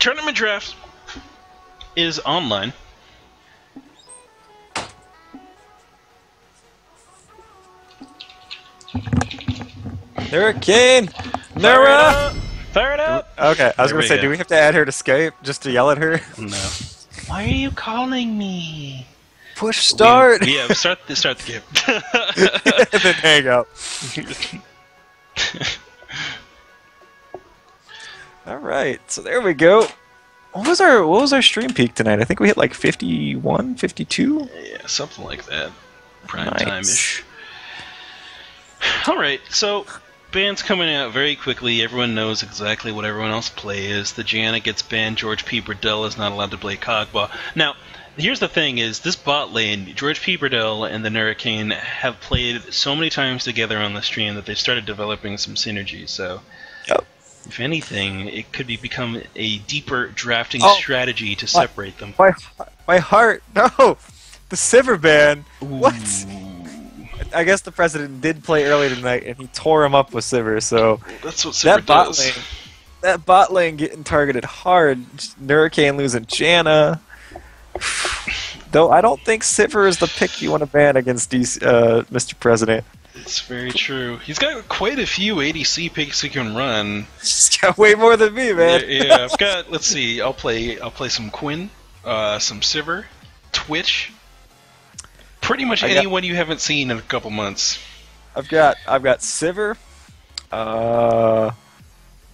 tournament draft is online. Hurricane! Fire it Nara! up! Fire it up! Okay, I was There gonna we say, go. do we have to add her to Skype just to yell at her? No. Why are you calling me? Push start! Yeah, start the game. And then hang up. Alright, so there we go. What was our stream peak tonight? I think we hit like 51, 52? Yeah, something like that. Prime Nice. time-ish. Alright, so bans coming out very quickly. Everyone knows exactly what everyone else plays. The Janna gets banned. George P. Burdell is not allowed to play Kog'Maw. Now, here's the thing is, this bot lane, George P. Burdell and the Hurricane have played so many times together on the stream that they've started developing some synergy, so... Yep. If anything, it could become a deeper drafting Oh, strategy to separate them. My heart! No! The Sivir ban! What? Ooh. I guess the president did play earlier tonight, and he tore him up with Sivir, so... That's what Sivir does. That bot lane getting targeted hard. Hurricane losing Janna. Though I don't think Sivir is the pick you want to ban against Mr. President. It's very true. He's got quite a few ADC picks he can run. He's got way more than me, man. Yeah, I've got. Let's see. I'll play some Quinn, some Sivir, Twitch. Pretty much anyone you haven't seen in a couple months. I've got Sivir,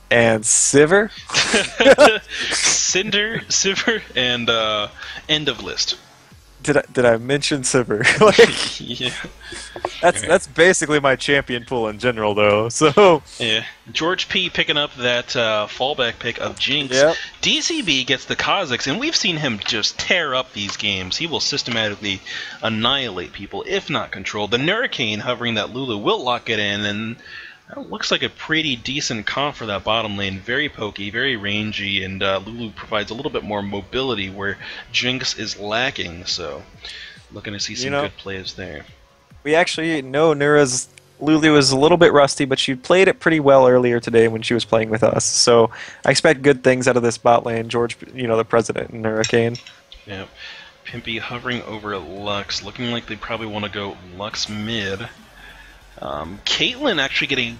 and Sivir, Cinder, Sivir, and end of list. Did I mention Sivir? Like, Yeah. that's basically my champion pool in general, though. So Yeah. George P picking up that fallback pick of Jinx. Yep. DCB gets the Kha'Zix, and we've seen him just tear up these games. He will systematically annihilate people, if not control. The Hurricane hovering that Lulu will lock it in, and that looks like a pretty decent comp for that bottom lane. Very pokey, very rangy, and Lulu provides a little bit more mobility where Jinx is lacking. So, looking to see some good plays there. we actually know Nura's Lulu was a little bit rusty, but she played it pretty well earlier today when she was playing with us. So I expect good things out of this bot lane. George, the president and Hurricane. Yeah. Pimpy hovering over Lux, looking like they probably want to go Lux mid. Caitlyn actually getting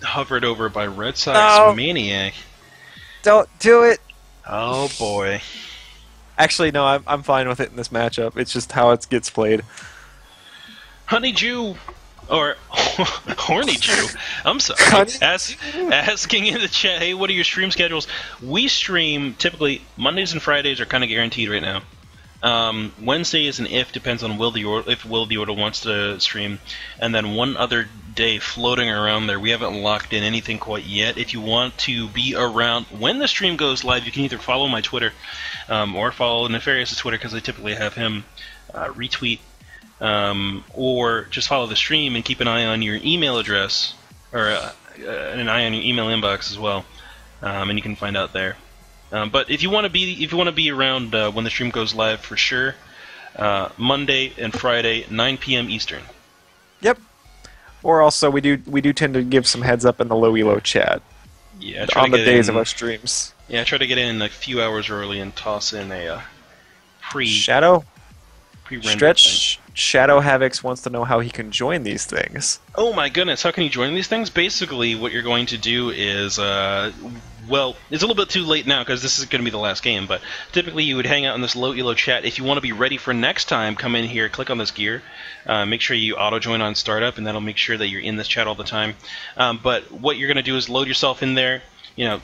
hovered over by Red Sox Maniac. Don't do it. Oh boy. Actually, no, I'm fine with it in this matchup. It's just how it gets played. Honey Jew, or Horny Jew, I'm sorry, asking in the chat, hey, what are your stream schedules? We stream, typically, Mondays and Fridays are kind of guaranteed right now. Wednesday is an if, depends on if Will the Order wants to stream, and then one other day floating around there. We haven't locked in anything quite yet. If you want to be around when the stream goes live, you can either follow my Twitter or follow Nefarious' Twitter, because I typically have him retweet, or just follow the stream and keep an eye on your email address, or an eye on your email inbox as well, and you can find out there. But if you want to be around when the stream goes live, for sure, Monday and Friday, 9 p.m. Eastern. Yep. Or also, we do tend to give some heads up in the LowElo chat. Yeah, on the days of our streams. Yeah, I try to get in a few hours early and toss in a Shadow. pre-rendered Stretch. thing. Shadow Havix wants to know how he can join these things. Oh my goodness, how can you join these things? Basically, what you're going to do is, well, it's a little bit too late now because this is going to be the last game, but typically you would hang out in this LowElo chat. If you want to be ready for next time, come in here, click on this gear, make sure you auto-join on startup, and that'll make sure that you're in this chat all the time. But what you're going to do is load yourself in there,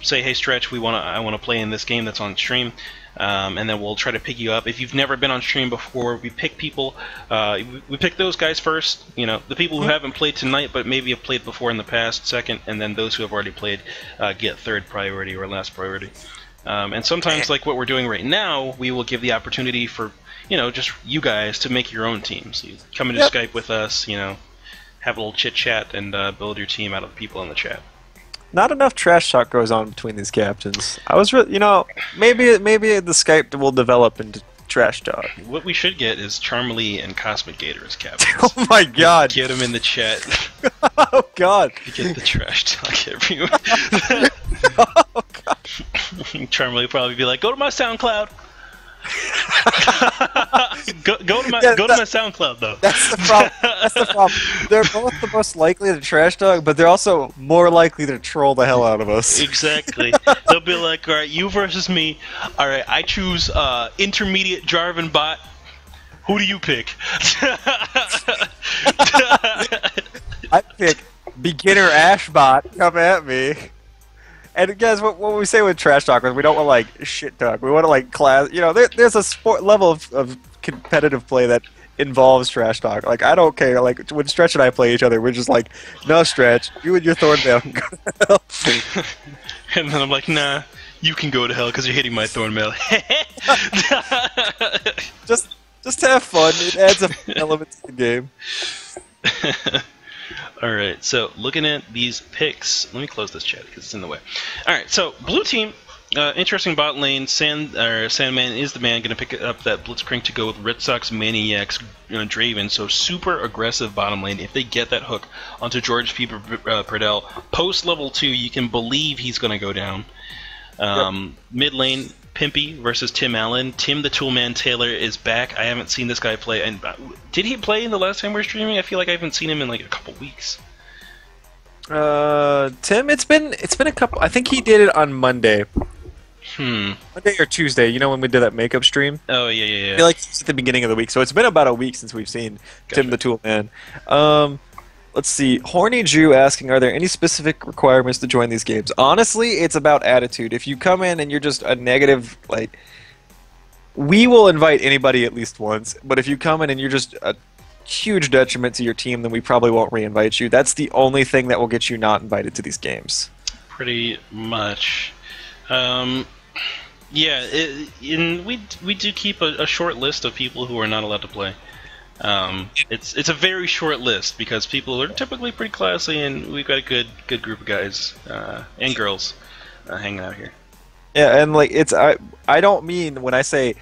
say, hey, Stretch, I want to play in this game that's on stream. And then we'll try to pick you up. If you've never been on stream before, we pick people. We pick those guys first. The people who haven't played tonight, but maybe have played before in the past, second, and then those who have already played get third priority or last priority. And sometimes, like what we're doing right now, we will give the opportunity for just you guys to make your own teams. So you come into Skype with us, have a little chit chat, and build your team out of the people in the chat. Not enough trash talk goes on between these captains. I was really, maybe the Skype will develop into trash talk. What we should get is Charmely and Cosmic Gator as captains. Oh my god! Get them in the chat. Oh god! You get the trash talk everywhere. Oh Charmley will probably be like, "Go to my SoundCloud." go to my Yeah, go to my SoundCloud though. That's the problem. That's the problem. They're both the most likely to trash talk, but they're also more likely to troll the hell out of us. Exactly. They'll be like, "All right, you versus me. All right, I choose intermediate Jarvan bot. Who do you pick?" I pick beginner Ashbot. Come at me. And guys, what we say with trash talk is we don't want like shit talk. We want to like class. You know, there's a sport level of competitive play that involves trash talk. Like I don't care. Like when Stretch and I play each other, we're just like, no Stretch, you and your Thornmail can go to hell. And then I'm like, "Nah, you can go to hell because you're hitting my Thornmail." Just have fun. It adds an element to the game. Alright, so looking at these picks, let me close this chat because it's in the way. Alright, so blue team, interesting bot lane. Sandman is the man, going to pick up that Blitzcrank to go with Red Sox, Maniacs, Draven. So super aggressive bottom lane. If they get that hook onto George P. Pradell, post level 2, you can believe he's going to go down. Mid lane, Pimpy versus Tim Allen. Tim the Toolman Taylor is back. I haven't seen this guy play. And did he play the last time we were streaming? I feel like I haven't seen him in like a couple weeks. Tim, it's been a couple. I think he did it on Monday. Monday or Tuesday. You know when we did that makeup stream? Oh yeah. I feel like it's at the beginning of the week, so it's been about a week since we've seen Tim the Toolman. Let's see. Horny Jew asking, are there any specific requirements to join these games? Honestly, it's about attitude. If you come in and you're just a negative, like, we will invite anybody at least once, but if you come in and you're just a huge detriment to your team, then we probably won't re-invite you. That's the only thing that will get you not invited to these games. Pretty much. Yeah, we do keep a short list of people who are not allowed to play. It's a very short list because people are typically pretty classy, and we've got a good group of guys and girls hanging out here. Yeah, and like I don't mean when I say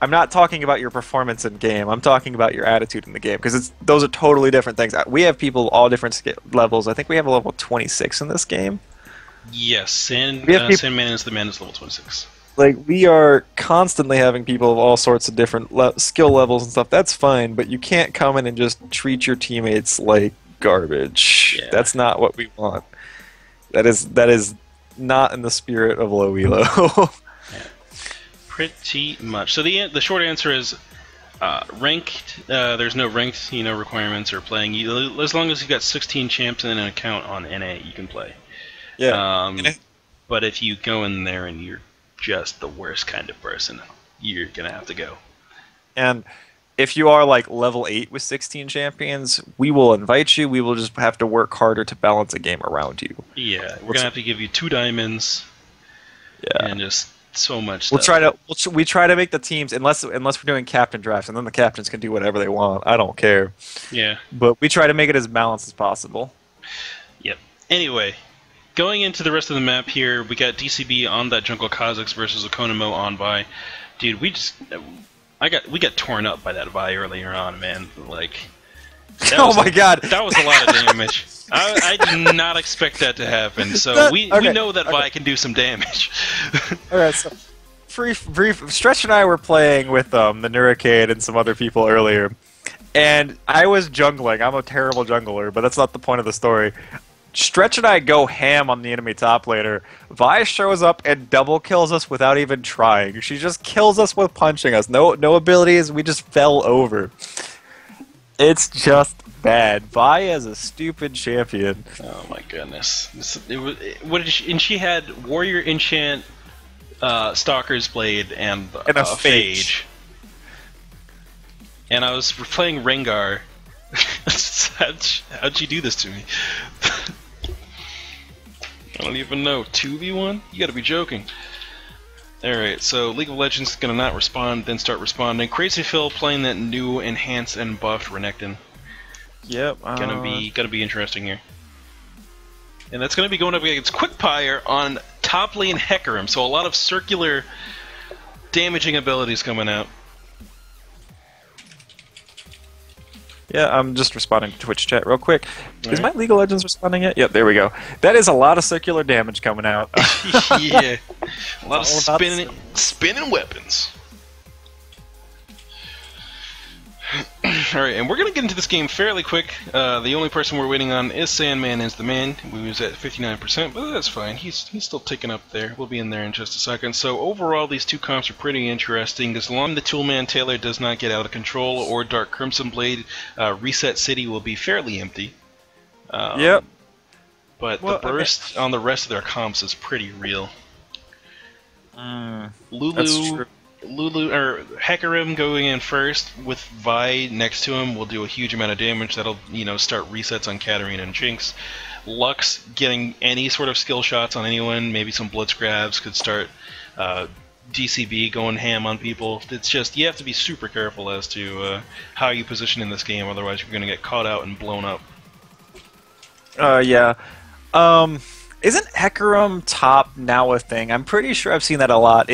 I'm not talking about your performance in game. I'm talking about your attitude in the game because those are totally different things. We have people all different levels. I think we have a level 26 in this game. Yes, Sandman is the man is level 26. Like, we are constantly having people of all sorts of different skill levels and stuff. That's fine, but you can't come in and just treat your teammates like garbage. Yeah. That's not what we want. That is not in the spirit of LowElo. Yeah. Pretty much. So the short answer is ranked. There's no ranked requirements or playing. As long as you've got 16 champs and an account on NA, you can play. Yeah. But if you go in there and you're just the worst kind of person, you're gonna have to go. And if you are like level 8 with 16 champions, we will invite you. We will just have to work harder to balance a game around you. Yeah, we're gonna have to give you 2 diamonds. Yeah, and just so much stuff. We try to make the teams, unless we're doing captain drafts, and then the captains can do whatever they want. I don't care. Yeah, but we try to make it as balanced as possible. Yep. Anyway, going into the rest of the map here, we got DCB on that jungle Kha'Zix versus Okonomo on Vi. Dude, we got torn up by that Vi earlier on, man. Like, oh my god, that was a lot of damage. I did not expect that to happen. So we know that Vi can do some damage. Alright, so brief. Stretch and I were playing with the Nurricane and some other people earlier, and I was jungling. I'm a terrible jungler, but that's not the point of the story. Stretch and I go ham on the enemy top laner. Vi shows up and double kills us without even trying. She just kills us with punching us. No abilities. We just fell over. It's just bad. Vi is a stupid champion. Oh my goodness! And she had Warrior Enchant, Stalker's Blade, and a Phage. And I was playing Rengar. How'd you do this to me? I don't even know. 2v1? You gotta be joking. Alright, so League of Legends is gonna not respond, then start responding. Crazy Phil playing that new enhanced and buffed Renekton. Yep. Gonna be interesting here. And that's gonna be going up against Quickfire on top lane Hecarim, so a lot of circular damaging abilities coming out. Yeah, I'm just responding to Twitch chat real quick. Is my Alright. League of Legends responding yet? Yep, there we go. That is a lot of circular damage coming out. Yeah. A lot of all about spinning weapons. Alright, and we're going to get into this game fairly quick. The only person we're waiting on is Sandman is the man. We was at 59%, but that's fine. He's still ticking up there. We'll be in there in just a second. So overall, these two comps are pretty interesting. As long as the Toolman Taylor does not get out of control or Dark Crimson Blade, Reset City will be fairly empty. Yep. But Well, the burst on the rest of their comps is pretty real. That's Lulu, true. Hecarim going in first with Vi next to him will do a huge amount of damage. That'll, start resets on Katarina and Jinx. Lux getting any sort of skill shots on anyone, maybe some blitz grabs could start DCB going ham on people. It's just, you have to be super careful as to how you position in this game, otherwise you're going to get caught out and blown up. Yeah. Isn't Hecarim top now a thing? I'm pretty sure I've seen that a lot.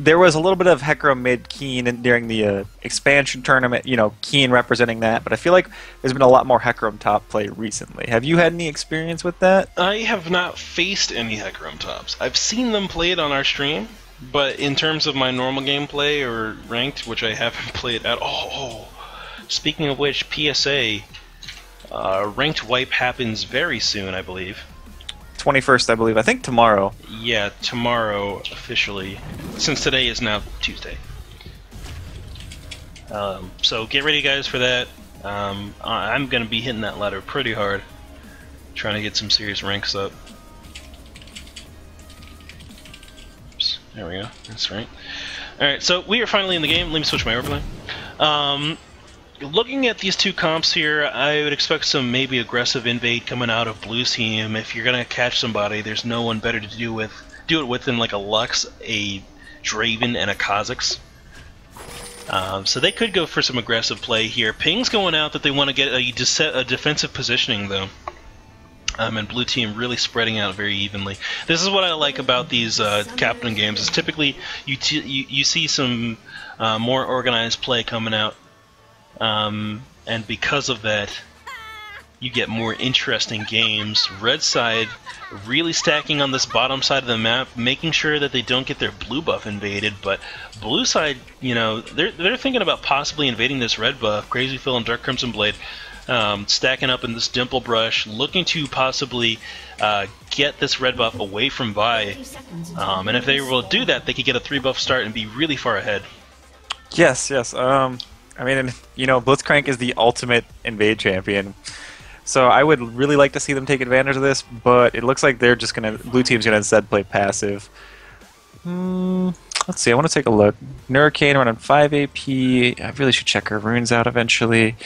There was a little bit of Hecarim mid Keen during the expansion tournament, Keen representing that, but I feel like there's been a lot more Hecarim top play recently. Have you had any experience with that? I have not faced any Hecarim tops. I've seen them played on our stream, but in terms of my normal gameplay or ranked, which I haven't played at all. Speaking of which, PSA, ranked wipe happens very soon, I believe. 21st, I believe. I think tomorrow. Yeah, tomorrow officially, since today is now Tuesday. So get ready, guys, for that. I'm going to be hitting that ladder pretty hard, trying to get some serious ranks up. Oops, there we go. That's right. Alright, so we are finally in the game. Let me switch my overlay. Looking at these two comps here, I would expect some maybe aggressive invade coming out of Blue's team. If you're gonna catch somebody, there's no one better to do it with than like a Lux, a Draven, and a Kha'Zix. So they could go for some aggressive play here. Ping's going out that they want to get a defensive positioning though. And Blue team really spreading out very evenly. This is what I like about these Captain games. Is typically you see some more organized play coming out. And because of that, you get more interesting games. Red side really stacking on this bottom side of the map, making sure that they don't get their blue buff invaded, but blue side, they're thinking about possibly invading this red buff. Crazy Phil and Dark Crimson Blade stacking up in this Dimple Brush, looking to possibly get this red buff away from Vi. And if they were able to do that, they could get a 3-buff start and be really far ahead. Yes. I mean, Blitzcrank is the ultimate invade champion. So I would really like to see them take advantage of this, but it looks like Blue team's gonna instead play passive. Let's see, I want to take a look. Nurricane running 5 AP. I really should check her runes out eventually.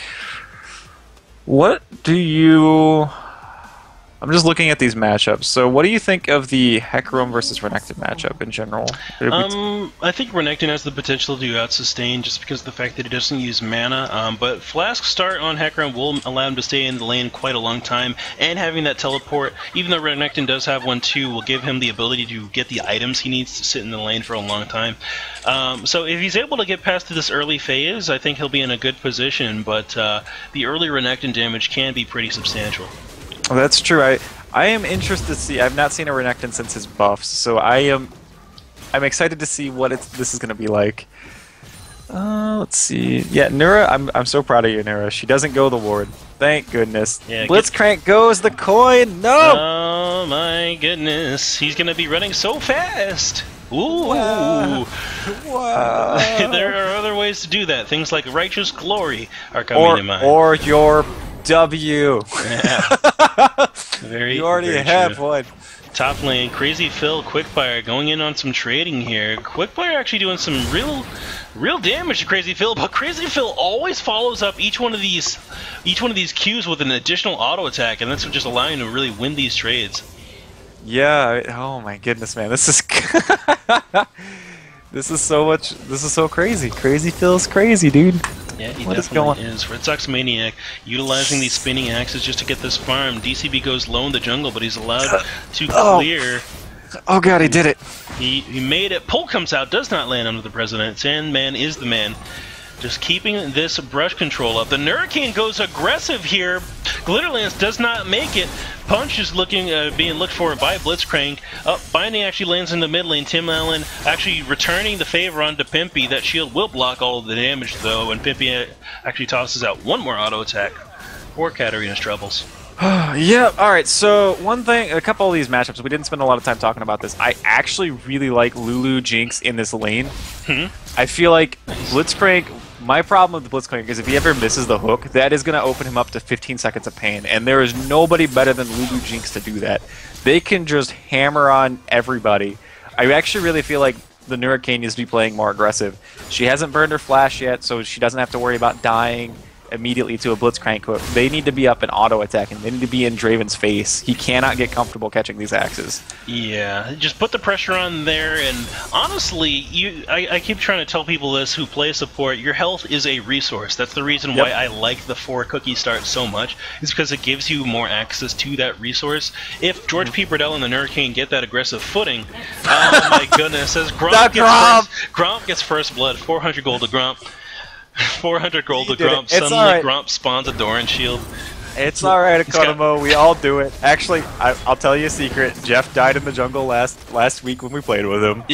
I'm just looking at these matchups. So what do you think of the Hecarim versus Renekton matchup in general? I think Renekton has the potential to out-sustain just because of the fact that he doesn't use mana, but Flask start on Hecarim will allow him to stay in the lane quite a long time, and having that teleport, even though Renekton does have one too, will give him the ability to get the items he needs to sit in the lane for a long time. So if he's able to get past this early phase, I think he'll be in a good position, but the early Renekton damage can be pretty substantial. Well, that's true. I am interested to see. I've not seen a Renekton since his buffs, so I'm excited to see what this is going to be like. Let's see. Yeah, Nura, I'm so proud of you, Nura. She doesn't go the ward. Thank goodness. Yeah, Blitzcrank goes the coin. No. Oh my goodness, he's going to be running so fast. Ooh. Wow. There are other ways to do that. Things like Righteous Glory are coming to mind. Or your W. Yeah. You already have one. Top lane, Crazy Phil, Quickfire going in on some trading here. Quickfire actually doing some real damage to Crazy Phil, but Crazy Phil always follows up each one of these Qs with an additional auto attack, and that's just allowing him to really win these trades. Yeah. Oh my goodness, man. This is this is so crazy. Crazy Phil's crazy, dude. Yeah, he definitely is. Red Sox Maniac utilizing these spinning axes just to get this farm. DCB goes low in the jungle, but he's allowed to clear. Oh god, he did it. He made it. Pull comes out, does not land under the president. Sandman is the man. Just keeping this brush control up. The Hurricane goes aggressive here. Glitterlance does not make it. Punch is being looked for by Blitzcrank. Binding actually lands in the mid lane. Tim Allen actually returning the favor onto Pimpy. That shield will block all of the damage though, and Pimpy actually tosses out one more auto attack for Katarina's troubles. Yeah, alright, so one thing, a couple of these matchups, we didn't spend a lot of time talking about this. I actually really like Lulu Jinx in this lane. I feel like Blitzcrank, my problem with the Blitzcrank is if he ever misses the hook, that is going to open him up to 15 seconds of pain, and there is nobody better than Lulu Jinx to do that. They can just hammer on everybody. I actually really feel like the Hurricane needs to be playing more aggressive. She hasn't burned her flash yet, so she doesn't have to worry about dying immediately to a Blitzcrank hook. They need to be up and auto attacking. They need to be in Draven's face. He cannot get comfortable catching these axes. Yeah, just put the pressure on there, and honestly, I keep trying to tell people this who play support, your health is a resource. That's the reason why I like the 4-cookie start so much, is because it gives you more access to that resource. If George P. Burdell and the Hurricane get that aggressive footing, oh my goodness, as Gromp gets first blood, 400 gold to Gromp. 400 gold to Grump. Suddenly Grump spawns a Doran shield. It's alright, Economo. We all do it. Actually, I'll tell you a secret. Jeff died in the jungle last week when we played with him.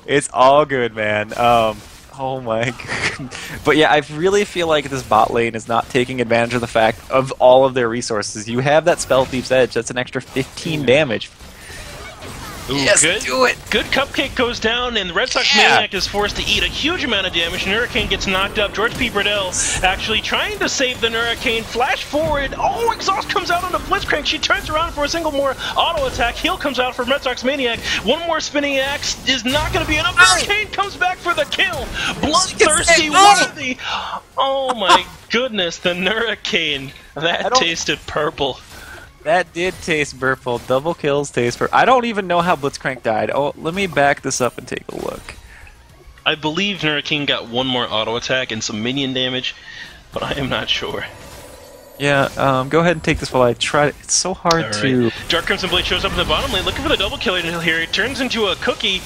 It's all good, man. Oh my god. But yeah, I really feel like this bot lane is not taking advantage of the fact of all of their resources. You have that Spell Thief's Edge. That's an extra 15 damage. Ooh, yes, good. Do it! Good Cupcake goes down, and the Red Sox Maniac is forced to eat a huge amount of damage. Hurricane gets knocked up. George P. Burdell actually trying to save the Hurricane. Flash forward. Oh, Exhaust comes out on the Blitzcrank. She turns around for a single more auto attack. Heal comes out from Red Sox Maniac. One more spinning axe is not going to be enough. Hurricane comes back for the kill. Bloodthirsty worthy. Oh my goodness, the Hurricane. That tasted purple. That did taste purple. Double kills taste purple. I don't even know how Blitzcrank died. Oh, let me back this up and take a look. I believe Hurricane got one more auto attack and some minion damage, but I am not sure. Yeah, go ahead and take this while I try it. It's so hard to... Dark Crimson Blade shows up in the bottom lane looking for the double killer here. It turns into a cupcake.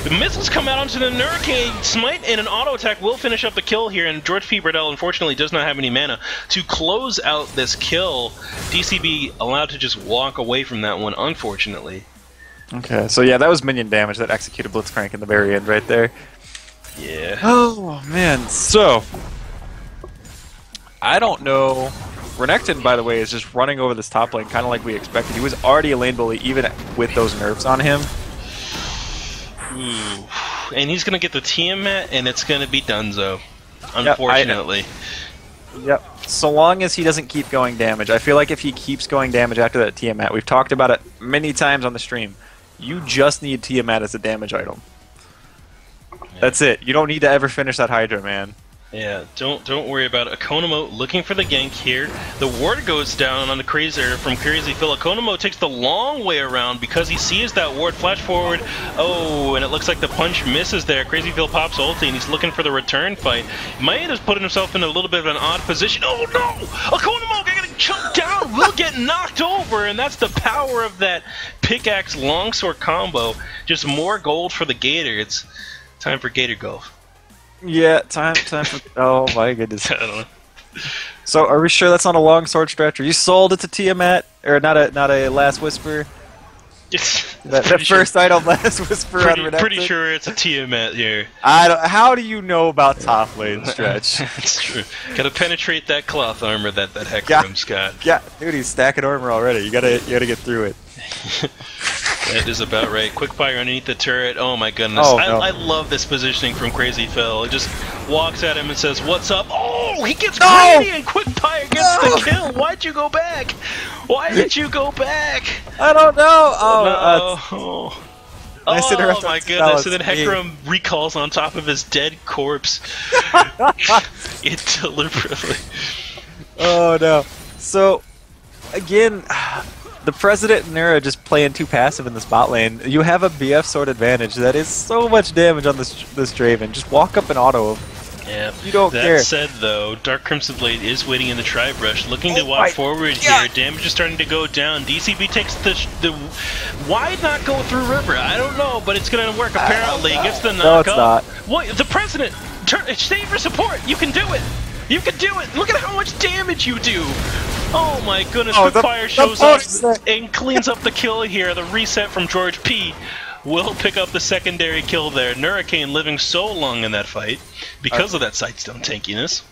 The missiles come out onto the Hurricane. Smite and an auto attack will finish up the kill here, and George P. Burdell unfortunately does not have any mana to close out this kill. DCB allowed to just walk away from that one, unfortunately. Okay, so yeah, that was minion damage that executed Blitzcrank in the very end right there. Yeah. Oh, man. So... I don't know. Renekton, by the way, is just running over this top lane, kind of like we expected. He was already a lane bully, even with those nerfs on him. Ooh. And he's going to get the Tiamat, and it's going to be Dunzo, unfortunately. Yep. So long as he doesn't keep going damage. I feel like if he keeps going damage after that Tiamat, we've talked about it many times on the stream, you just need Tiamat as a damage item. Yeah. That's it. You don't need to ever finish that Hydra, man. Yeah, don't worry about it. Economo looking for the gank here. The ward goes down on the from Crazy Phil. Economo takes the long way around because he sees that ward flash forward. Oh, and it looks like the punch misses there. Crazy Phil pops ulti and he's looking for the return fight. Might have put himself in a little bit of an odd position. Oh no! Economo getting choked down, will get knocked over, and that's the power of that pickaxe longsword combo. Just more gold for the Gator. It's time for Gator Golf. Yeah, time for... Oh my goodness. I don't know. So, are we sure that's not a long sword stretcher? You sold it to Tiamat? Or not a Last Whisper? That first item, Last Whisper on Renekton? Pretty sure it's a Tiamat here. How do you know about top lane stretch? That's true. Gotta penetrate that cloth armor that Hecarim's got. Yeah, dude, he's stacking armor already. You gotta get through it. That is about right. Quick fire underneath the turret. Oh my goodness. Oh, I love this positioning from Crazy Phil. He just walks at him and says, "What's up?" Oh, he gets greedy and quick fire gets the kill. Why'd you go back? Why did you go back? I don't know. Oh my goodness. And then Hecarim recalls on top of his dead corpse. It deliberately. Oh no. So, again... The President and Nura just playing too passive in this bot lane. You have a BF sword advantage. That is so much damage on this Draven. Just walk up and auto him. Yeah. You don't that care. said, though, Dark Crimson Blade is waiting in the tri-brush, looking to walk forward here. Damage is starting to go down. DCB takes the... Why not go through River? I don't know, but it's going to work apparently. Gets the knock No, it's up. not. What? The President! Stay for support! You can do it! You can do it! Look at how much damage you do! Oh my goodness, Quickfire shows up and cleans up the kill here. The reset from George P. will pick up the secondary kill there. Nurricane living so long in that fight because of that Sightstone tankiness.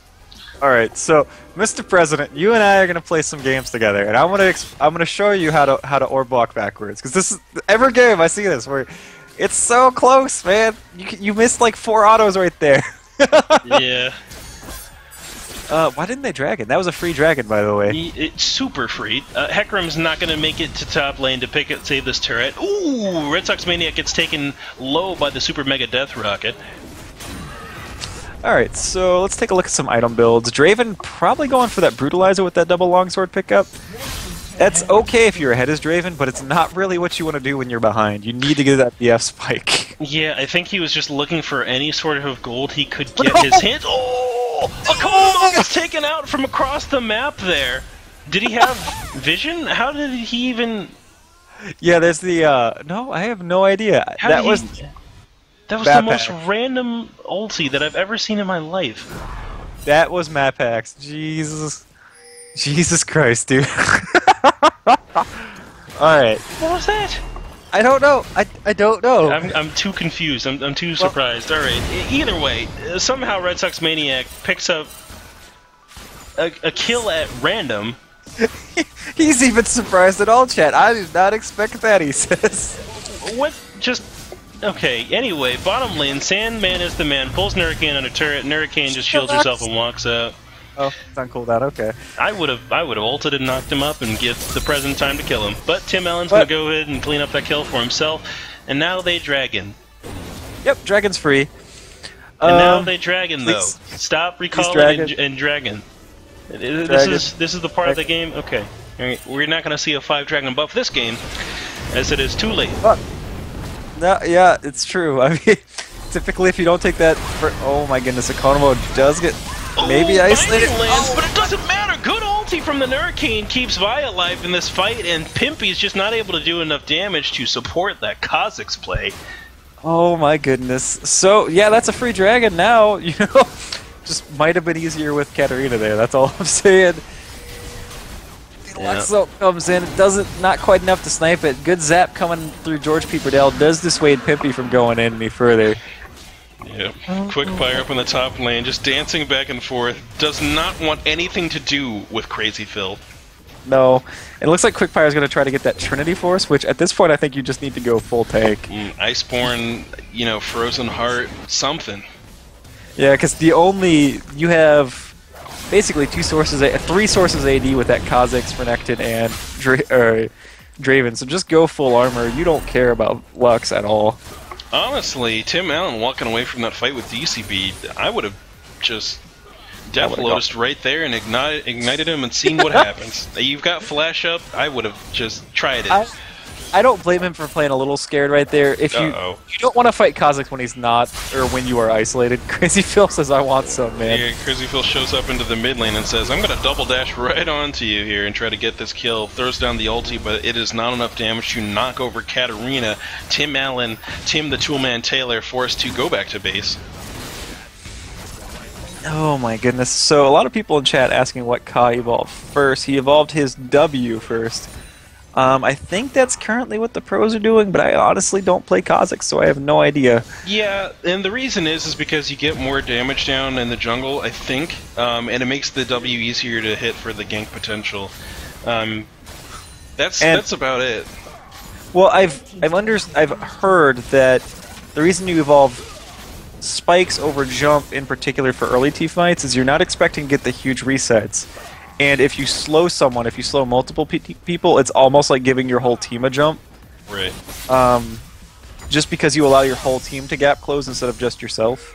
Alright, so Mr. President, you and I are gonna play some games together, and I'm gonna show you how to orb block backwards. Because this is every game I see this where it's so close, man. You missed like 4 autos right there. Yeah. Why didn't they dragon? That was a free dragon, by the way. It's super free. Hecarim's not going to make it to top lane to save this turret. Ooh, Red Sox Maniac gets taken low by the Super Mega Death Rocket. Alright, so let's take a look at some item builds. Draven probably going for that Brutalizer with that double longsword pickup. That's okay if you're ahead as Draven, but it's not really what you want to do when you're behind. You need to get that BF spike. Yeah, I think he was just looking for any sort of gold he could get his hands... Oh! A combo was taken out from across the map there. Did he have vision? How did he even... Yeah, there's the, no, I have no idea. That was the most random ulti that I've ever seen in my life. That was map hacks. Jesus Christ, dude. Alright. What was that? I don't know. I don't know. I'm too confused. I'm too surprised. Alright. Either way, somehow Red Sox Maniac picks up a kill at random. He's even surprised at all, chat. I did not expect that, he says. What? Just... Okay, anyway, bottom lane, Sandman is the man, pulls Nurricane on a turret, Nurricane just shields herself and walks out. Oh, it's on cooldown, okay. I would have ulted and knocked him up and give the President time to kill him. But Tim Allen's going to go ahead and clean up that kill for himself, and now they dragon. Yep, dragon's free. And now they dragon, though. Stop recalling and dragon. This is the part of the game? Okay. Right. We're not going to see a 5 dragon buff this game, as it is too late. No, yeah, it's true. I mean, typically if you don't take that for... Oh my goodness, Economo does get maybe isolated. Lands, but it doesn't matter. Good ulti from the Nurricane keeps Vi alive in this fight, and Pimpy's just not able to do enough damage to support that Kha'Zix play. Oh my goodness. So, yeah, that's a free dragon now, you know. Just might have been easier with Katarina there, that's all I'm saying. Luxo comes in, not quite enough to snipe it. Good zap coming through George Peeperdale does dissuade Pimpy from going in any further. Yep. Quickfire up in the top lane, just dancing back and forth. Does not want anything to do with Crazy Phil. No. It looks like Quickfire is going to try to get that Trinity Force, which at this point I think you just need to go full tank. Iceborne, Frozen Heart, something. Yeah, because you have basically 3 sources AD with that Kha'Zix, Renekton, and Draven, so just go full armor. You don't care about Lux at all. Honestly, Tim Allen walking away from that fight with DCB, I would have just Death Lotused right there and ignited him and seen what happens. You've got Flash up, I would have just tried it. I don't blame him for playing a little scared right there. If you don't want to fight Kha'Zix when he's not, or when you are isolated. Crazy Phil says, I want some, man. Yeah, Crazy Phil shows up into the mid lane and says, I'm going to double dash right onto you here and try to get this kill. Throws down the ulti, but it is not enough damage to knock over Katarina. Tim Allen, Tim the Toolman Taylor, forced to go back to base. Oh my goodness. So a lot of people in chat asking what Ka evolved first. He evolved his W first. I think that's currently what the pros are doing, but I honestly don't play Kha'Zix, so I have no idea. Yeah, and the reason is because you get more damage down in the jungle, I think, and it makes the W easier to hit for the gank potential. That's about it. Well, I've heard that the reason you evolve spikes over jump in particular for early teamfights is you're not expecting to get the huge resets. And if you slow someone, if you slow multiple people, it's almost like giving your whole team a jump. Right. Just because you allow your whole team to gap close instead of just yourself.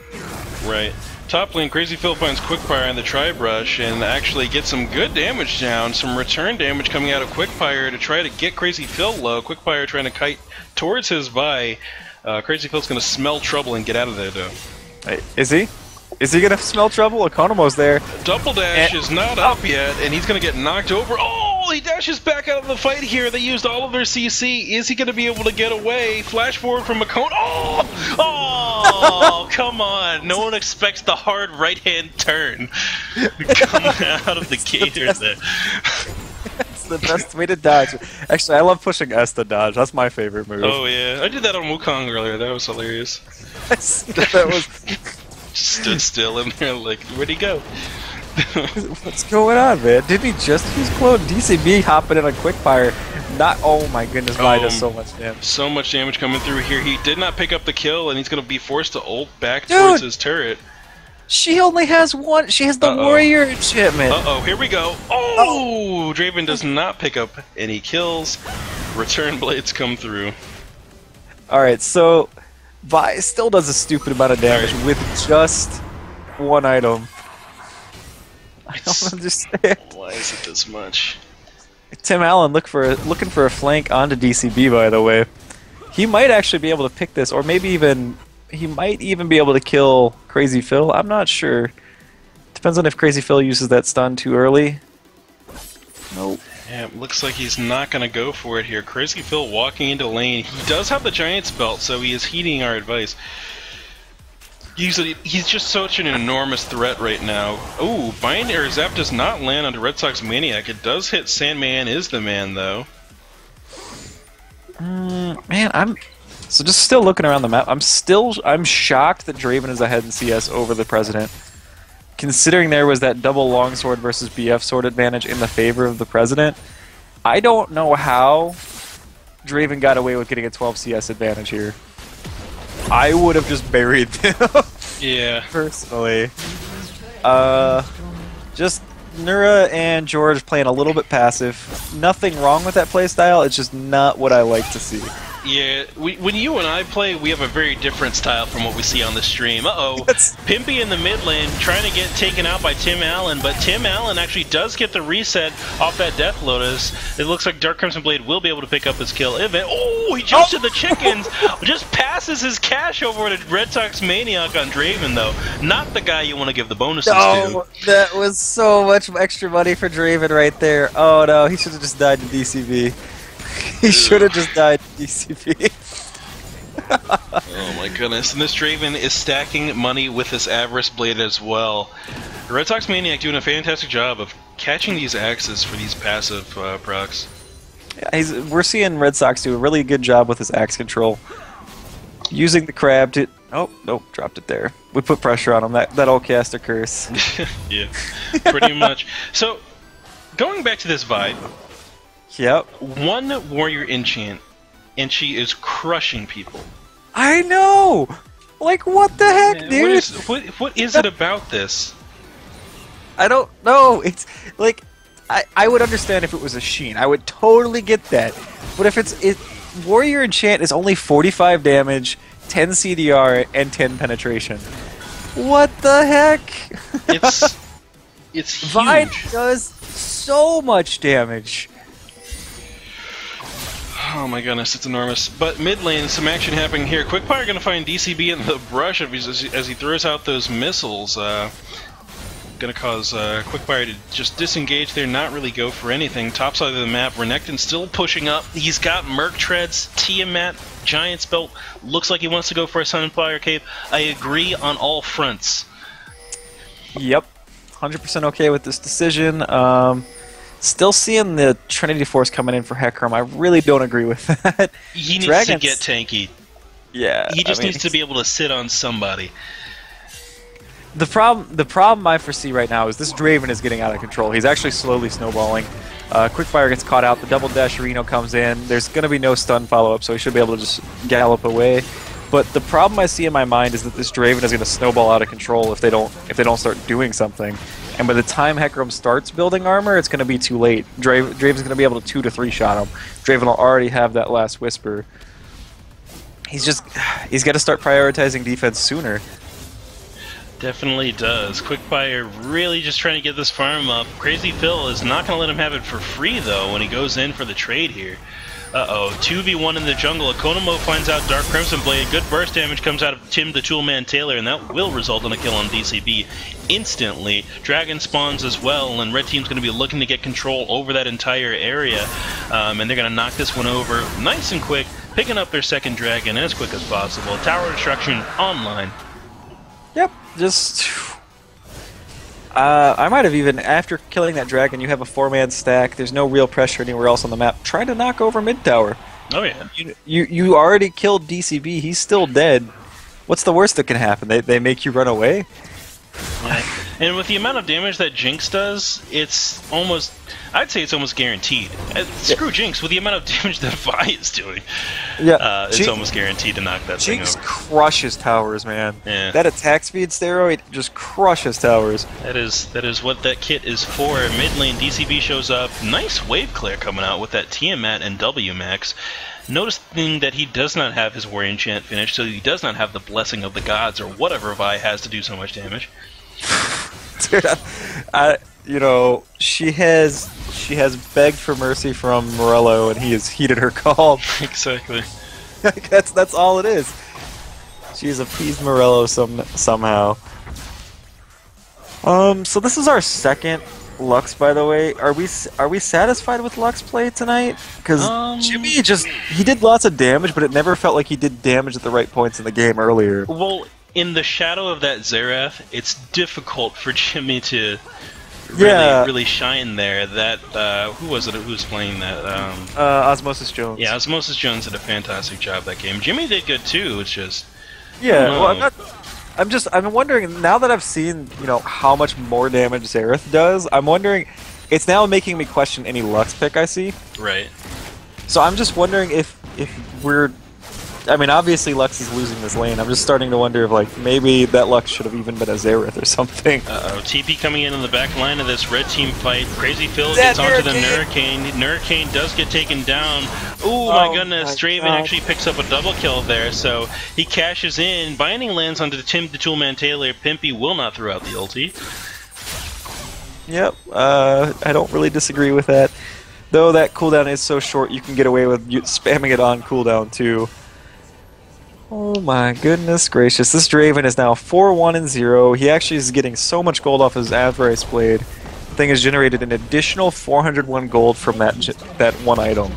Right. Top lane, Crazy Phil finds Quickfire in the tri-brush and actually gets some good damage down, some return damage coming out of Quickfire to try to get Crazy Phil low. Quickfire trying to kite towards his Vi. Crazy Phil's going to smell trouble and get out of there, though. Is he? Is he gonna smell trouble? Economo's there. Double dash is not up yet, and he's going to get knocked over. Oh, he dashes back out of the fight here. They used all of their CC. Is he going to be able to get away? Flash forward from Econo. Oh, come on. No one expects the hard right-hand turn coming out of the gator there. It's the best way to dodge. Actually, I love pushing S to dodge. That's my favorite move. Oh, yeah. I did that on Wukong earlier. That was hilarious. That was... Just stood still in there like, where'd he go? What's going on, man? Didn't he just use clone? DCB hopping in a quick fire. Not. Oh my goodness, why does so much damage? So much damage coming through here. He did not pick up the kill, and he's going to be forced to ult back towards his turret. She only has one. She has the warrior enchantment. Uh-oh, here we go. Oh! Draven does not pick up any kills. Return blades come through. Alright, so Vi still does a stupid amount of damage with just one item. I don't understand. Why is it this much? Tim Allen looking for a flank onto DCB, by the way. He might actually be able to pick this, or maybe even he might even be able to kill Crazy Phil. I'm not sure. Depends on if Crazy Phil uses that stun too early. Nope. Yeah, it looks like he's not going to go for it here. Crazy Phil walking into lane. He does have the Giant's Belt, so he is heeding our advice. Usually, he's just such an enormous threat right now. Ooh, Binary Zap does not land onto Red Sox Maniac. It does hit Sandman is the man, though. Man, I'm just still looking around the map. I'm shocked that Draven is ahead in CS over the President. Considering there was that double longsword versus BF sword advantage in the favor of the President, I don't know how Draven got away with getting a 12 CS advantage here. I would have just buried them. Yeah. Personally. Just Nura and George playing a little bit passive. Nothing wrong with that playstyle, it's just not what I like to see. Yeah, when you and I play, we have a very different style from what we see on the stream. Uh-oh, Pimpy in the mid lane trying to get taken out by Tim Allen, but Tim Allen actually does get the reset off that Death Lotus. It looks like Dark Crimson Blade will be able to pick up his kill. Oh, he jumps to the chickens, just passes his cash over to Red Sox Maniac on Draven, though. Not the guy you want to give the bonuses to. That was so much extra money for Draven right there. Oh no, he should have just died to DCB. He should have just died to DCB. Oh my goodness, and this Draven is stacking money with this Avarice Blade as well. The Red Sox Maniac doing a fantastic job of catching these axes for these passive procs. Yeah, we're seeing Red Sox do a really good job with his axe control. Using the crab to... Oh, nope, dropped it there. We put pressure on him, that old caster curse. Yeah, pretty much. So, going back to this vibe, yep. One warrior enchant, and she is crushing people. I know! Like, what the heck, dude? What is it about this? I don't know. It's, like, I would understand if it was a Sheen. I would totally get that. But if warrior enchant is only 45 damage, 10 CDR, and 10 penetration. What the heck? It's huge. Vine does so much damage. Oh my goodness, it's enormous. But mid lane, some action happening here. Quickfire going to find DCB in the brush as he throws out those missiles. Going to cause Quickfire to just disengage there, not really go for anything. Top side of the map, Renekton still pushing up. He's got Merc Treads, Tiamat, Giant's Belt. Looks like he wants to go for a Sunfire Cape. I agree on all fronts. Yep, 100% okay with this decision. Still seeing the Trinity Force coming in for Hecarim. I really don't agree with that. He needs to get tanky. Yeah, he just needs to be able to sit on somebody. The problem I foresee right now is this Draven is getting out of control. He's actually slowly snowballing. Quickfire gets caught out. The double dash Reno comes in. There's going to be no stun follow-up, so he should be able to just gallop away. But the problem I see in my mind is that this Draven is going to snowball out of control if they don't start doing something. And by the time Hecarim starts building armor, it's going to be too late. Draven's going to be able to 2 to 3 shot him. Draven will already have that last whisper. He's got to start prioritizing defense sooner. Definitely does. Quickfire really just trying to get this farm up. Crazy Phil is not going to let him have it for free, though, when he goes in for the trade here. Uh-oh, 2v1 in the jungle. Economo finds out Dark Crimson Blade. Good burst damage comes out of Tim the Toolman Taylor, and that will result in a kill on DCB instantly. Dragon spawns as well, and Red Team's going to be looking to get control over that entire area, and they're going to knock this one over nice and quick, picking up their second dragon as quick as possible. Tower destruction online. Yep, just... I might have even, after killing that dragon, you have a 4-man stack, there's no real pressure anywhere else on the map. Try to knock over mid tower. Oh yeah. You already killed DCB, he's still dead. What's the worst that can happen? They make you run away? Yeah. And with the amount of damage that Jinx does, it's almost... I'd say it's almost guaranteed. Screw Jinx, with the amount of damage that Vi is doing, it's almost guaranteed to knock that thing over. Jinx crushes towers, man. Yeah. That attack speed steroid just crushes towers. That is what that kit is for. Mid lane, DCB shows up. Nice wave clear coming out with that Tiamat and W max. Noticing that he does not have his Warrior Enchant finished, so he does not have the Blessing of the Gods or whatever Vi has to do so much damage. Dude, you know, she has begged for mercy from Morello, and he has heeded her call. Exactly. that's all it is. She's appeased Morello somehow. So this is our second Lux, by the way. Are we satisfied with Lux play tonight? Because Jimmy he did lots of damage, but it never felt like he did damage at the right points in the game earlier. Well, in the shadow of that Xerath, it's difficult for Jimmy to really shine there. That who was it who was playing that? Osmosis Jones. Yeah, Osmosis Jones did a fantastic job that game. Jimmy did good too. It's just well, I'm wondering now that I've seen how much more damage Xerath does. I'm wondering, it's now making me question any Lux pick I see. Right. So I'm just wondering if we're. I mean, obviously Lux is losing this lane. I'm just starting to wonder if, maybe that Lux should have even been a Xerath or something. Uh-oh, TP coming in on the back line of this red team fight. Crazy Phil gets onto the Hurricane. Hurricane does get taken down. Ooh, my goodness. Draven actually picks up a double kill there, so he cashes in. Binding lands onto Tim the Toolman Taylor. Pimpy will not throw out the ulti. Yep, I don't really disagree with that. Though that cooldown is so short, you can get away with spamming it on cooldown, too. Oh my goodness gracious, this Draven is now 4-1-0. He actually is getting so much gold off his Avarice Blade. The thing has generated an additional 401 gold from that one item.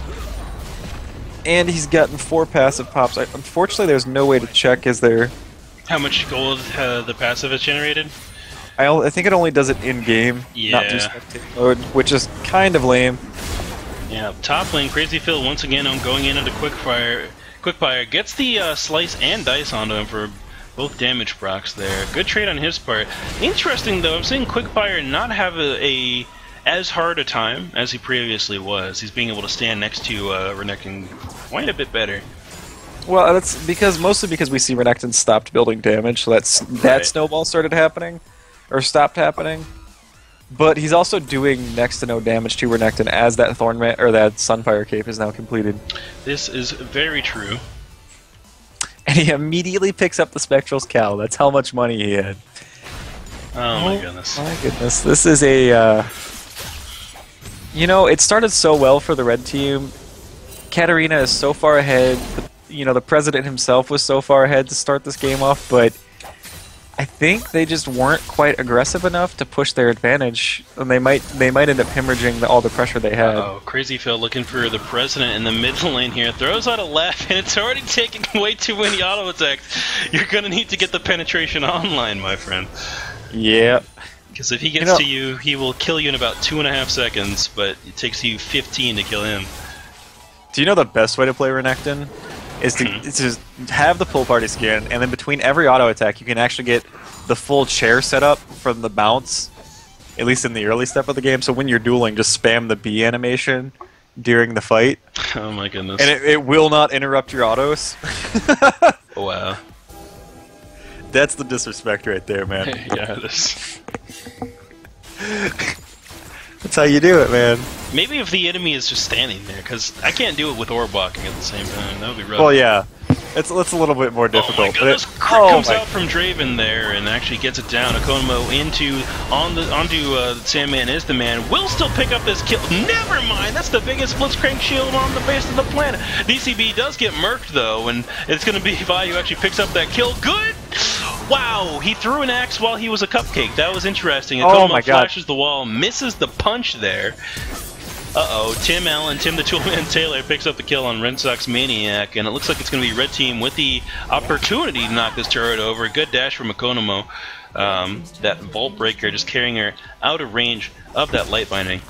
And he's gotten 4 passive pops. Unfortunately, there's no way to check, is there? How much gold the passive has generated? I think it only does it in-game, not through spectator mode, which is kind of lame. Yeah, top lane, Crazy Phil once again on going into the Quickfire. Quickfire gets the slice and dice onto him for both damage procs there. Good trade on his part. Interesting though, I'm seeing Quickfire not have as hard a time as he previously was. He's being able to stand next to Renekton quite a bit better. Well, that's mostly because we see Renekton stopped building damage, so that snowball started happening, or stopped happening. But he's also doing next to no damage to Renekton as that that Sunfire Cape is now completed. This is very true. And he immediately picks up the Spectral's Cowl. That's how much money he had. Oh my goodness. My goodness. This is a... it started so well for the red team. Katarina is so far ahead. The president himself was so far ahead to start this game off, but I think they just weren't quite aggressive enough to push their advantage, and they might end up hemorrhaging all the pressure they had. Oh, Crazy Phil looking for the president in the mid lane here. Throws out a laugh, and it's already taking way too many auto attacks. You're gonna need to get the penetration online, my friend. Yep. Because if he gets to you, he will kill you in about 2.5 seconds, but it takes you 15 to kill him. Do you know the best way to play Renekton? Is to have the pull party skin, and then between every auto attack, you can actually get the full chair setup from the bounce, at least in the early step of the game. So when you're dueling, just spam the B animation during the fight. Oh my goodness. And it will not interrupt your autos. Wow. That's the disrespect right there, man. Yeah, it is. That's how you do it, man. Maybe if the enemy is just standing there, because I can't do it with orb walking at the same time. That would be rough. Well, yeah. It's a little bit more difficult. Oh my goodness! Crit oh comes my. out from Draven there and actually gets it down. Okonomo onto Sandman is the man. Will still pick up this kill. Never mind. That's the biggest Blitzcrank shield on the face of the planet. DCB does get murked though, and it's going to be Vi who actually picks up that kill. Good. Wow, he threw an axe while he was a cupcake. That was interesting. Oh my God. Flashes the wall, misses the punch there. Uh-oh, Tim the Toolman Taylor picks up the kill on Red Sox Maniac, and it looks like it's going to be Red Team with the opportunity to knock this turret over. Good dash from Okonomo. That Vault Breaker just carrying her out of range of that light binding.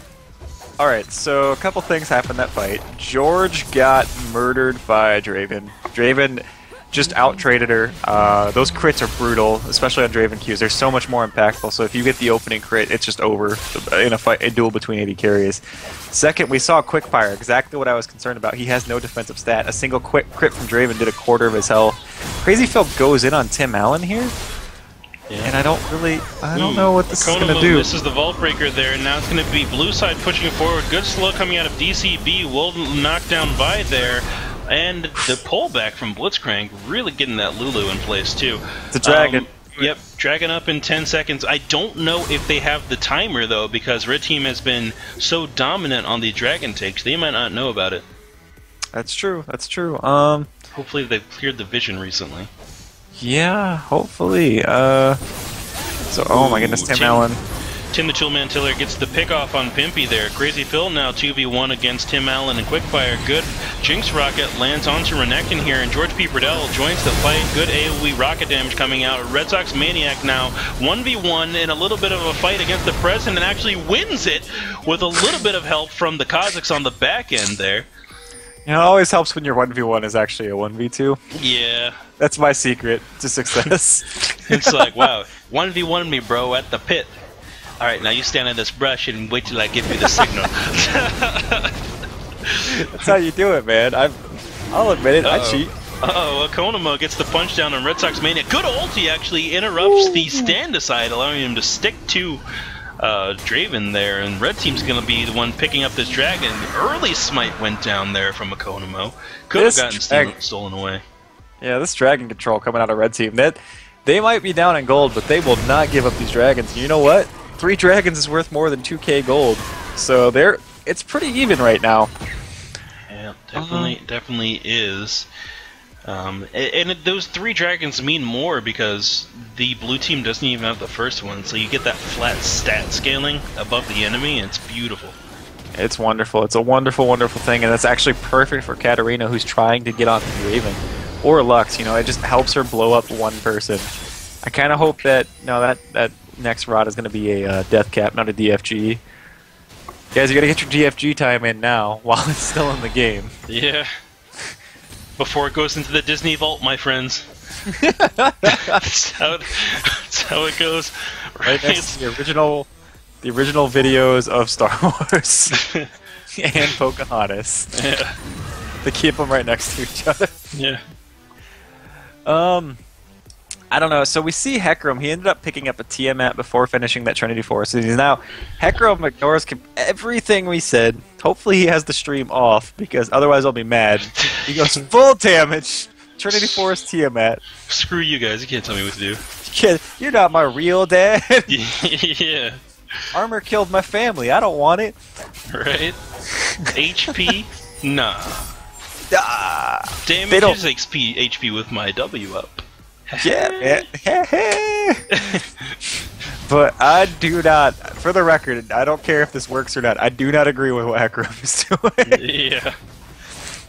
Alright, so a couple things happened that fight. George got murdered by Draven. Draven just out-traded her. Those crits are brutal, especially on Draven Qs. They're so much more impactful, so if you get the opening crit, it's just over in a duel between AD carries. Second, we saw Quickfire, exactly what I was concerned about. He has no defensive stat. A single quick crit from Draven did a quarter of his health. Crazy Phil goes in on Tim Allen here, and I don't know what this is going to do. This is the Vault Breaker there, and now it's going to be blue side pushing forward. Good slow coming out of DCB. Will knock down Vi there. And the pullback from Blitzcrank really getting that Lulu in place too. It's a dragon. Yep, dragon up in 10 seconds. I don't know if they have the timer though, because Red Team has been so dominant on the dragon takes. They might not know about it. That's true. That's true. Hopefully they've cleared the vision recently. Yeah, hopefully. Oh my goodness, Tim Allen. Tim the Toolman Tiller gets the pick off on Pimpy there. Crazy Phil now 2v1 against Tim Allen and Quickfire. Good Jinx Rocket lands onto Renekton here, and George P. Purdell joins the fight. Good AoE rocket damage coming out. Red Sox Maniac now 1v1 in a little bit of a fight against the President, and actually wins it with a little bit of help from the Kazakhs on the back end there. You know, it always helps when your 1v1 is actually a 1v2. Yeah. That's my secret to success. It's like, wow, 1v1 me, bro, at the pit. Alright, now you stand in this brush and wait till I give you the signal. That's how you do it, man. I'll admit it, I cheat. Uh-oh, Okonomo gets the punch down on Red Sox Mania. Good ulti actually interrupts the stand aside, allowing him to stick to Draven there, and Red Team's going to be the one picking up this dragon. Early smite went down there from Okonomo. Could have gotten stolen away. Yeah, this dragon control coming out of Red Team. They might be down in gold, but they will not give up these dragons. You know what? 3 dragons is worth more than 2k gold, so it's pretty even right now. Yeah, definitely is. And those 3 dragons mean more because the blue team doesn't even have the first one, so you get that flat stat scaling above the enemy, and it's beautiful. It's wonderful. It's a wonderful, wonderful thing, and it's actually perfect for Katarina, who's trying to get on the Raven. Or Lux, you know, it just helps her blow up one person. I kind of hope that that next rod is going to be a death cap, not a DFG. Guys, you got to get your DFG time in now while it's still in the game. Yeah. Before it goes into the Disney Vault, my friends. That's how it goes. Right next to the original videos of Star Wars and Pocahontas. Yeah. They keep them right next to each other. Yeah. I don't know. So we see Hecarim. He ended up picking up a Tiamat before finishing that Trinity Force. And he's now Hecarim ignores everything we said. Hopefully he has the stream off, because otherwise I'll be mad. He goes full damage. Trinity Force Tiamat. Screw you guys. You can't tell me what to do. You're not my real dad. Yeah. Armor killed my family. I don't want it. Right? HP? Nah. Damage is HP with my W up. Yeah, but I do not, for the record, I don't care if this works or not, I do not agree with what Hecarim is doing. Yeah.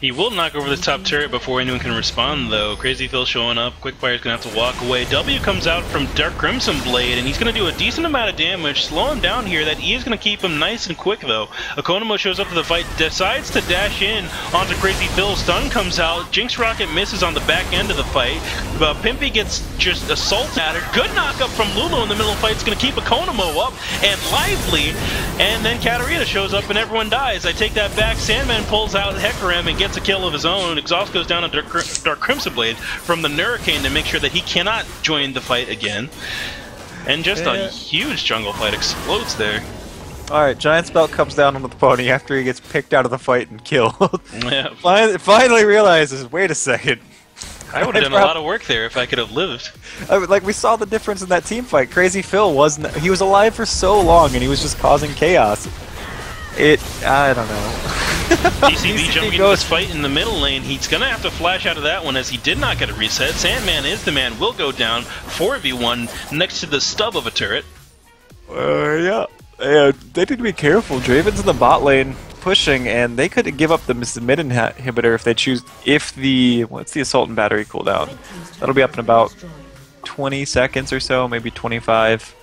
He will knock over the top turret before anyone can respond, though. Crazy Phil showing up. Quickfire's going to have to walk away. W comes out from Dark Crimson Blade, and he's going to do a decent amount of damage. Slow him down here. That E is going to keep him nice and quick, though. Okonomo shows up to the fight, decides to dash in onto Crazy Phil. Stun comes out. Jinx Rocket misses on the back end of the fight. Pimpy gets just assaulted at her. Good knockup from Lulu in the middle of the fight. It's going to keep Okonomo up and lively. And then Katarina shows up and everyone dies. I take that back. Sandman pulls out Hecarim and gets a kill of his own. Exhaust goes down on Dark Crimson Blade from the Hurricane to make sure that he cannot join the fight again. And just a huge jungle fight explodes there. Alright, Giant's Belt comes down on the pony after he gets picked out of the fight and killed. Yeah. Finally realizes, wait a second, I would have done a lot of work there if I could have lived. Like, we saw the difference in that team fight. Crazy Phil he was alive for so long, and he was just causing chaos. I don't know. DCB jumping into this fight in the middle lane. He's going to have to flash out of that one as he did not get a reset. Sandman is the man, will go down 4v1 next to the stub of a turret. Yeah. They need to be careful. Draven's in the bot lane pushing, and they could give up the mid inhibitor if they choose. What's the assault and battery cooldown? That'll be up in about 20 seconds or so, maybe 25.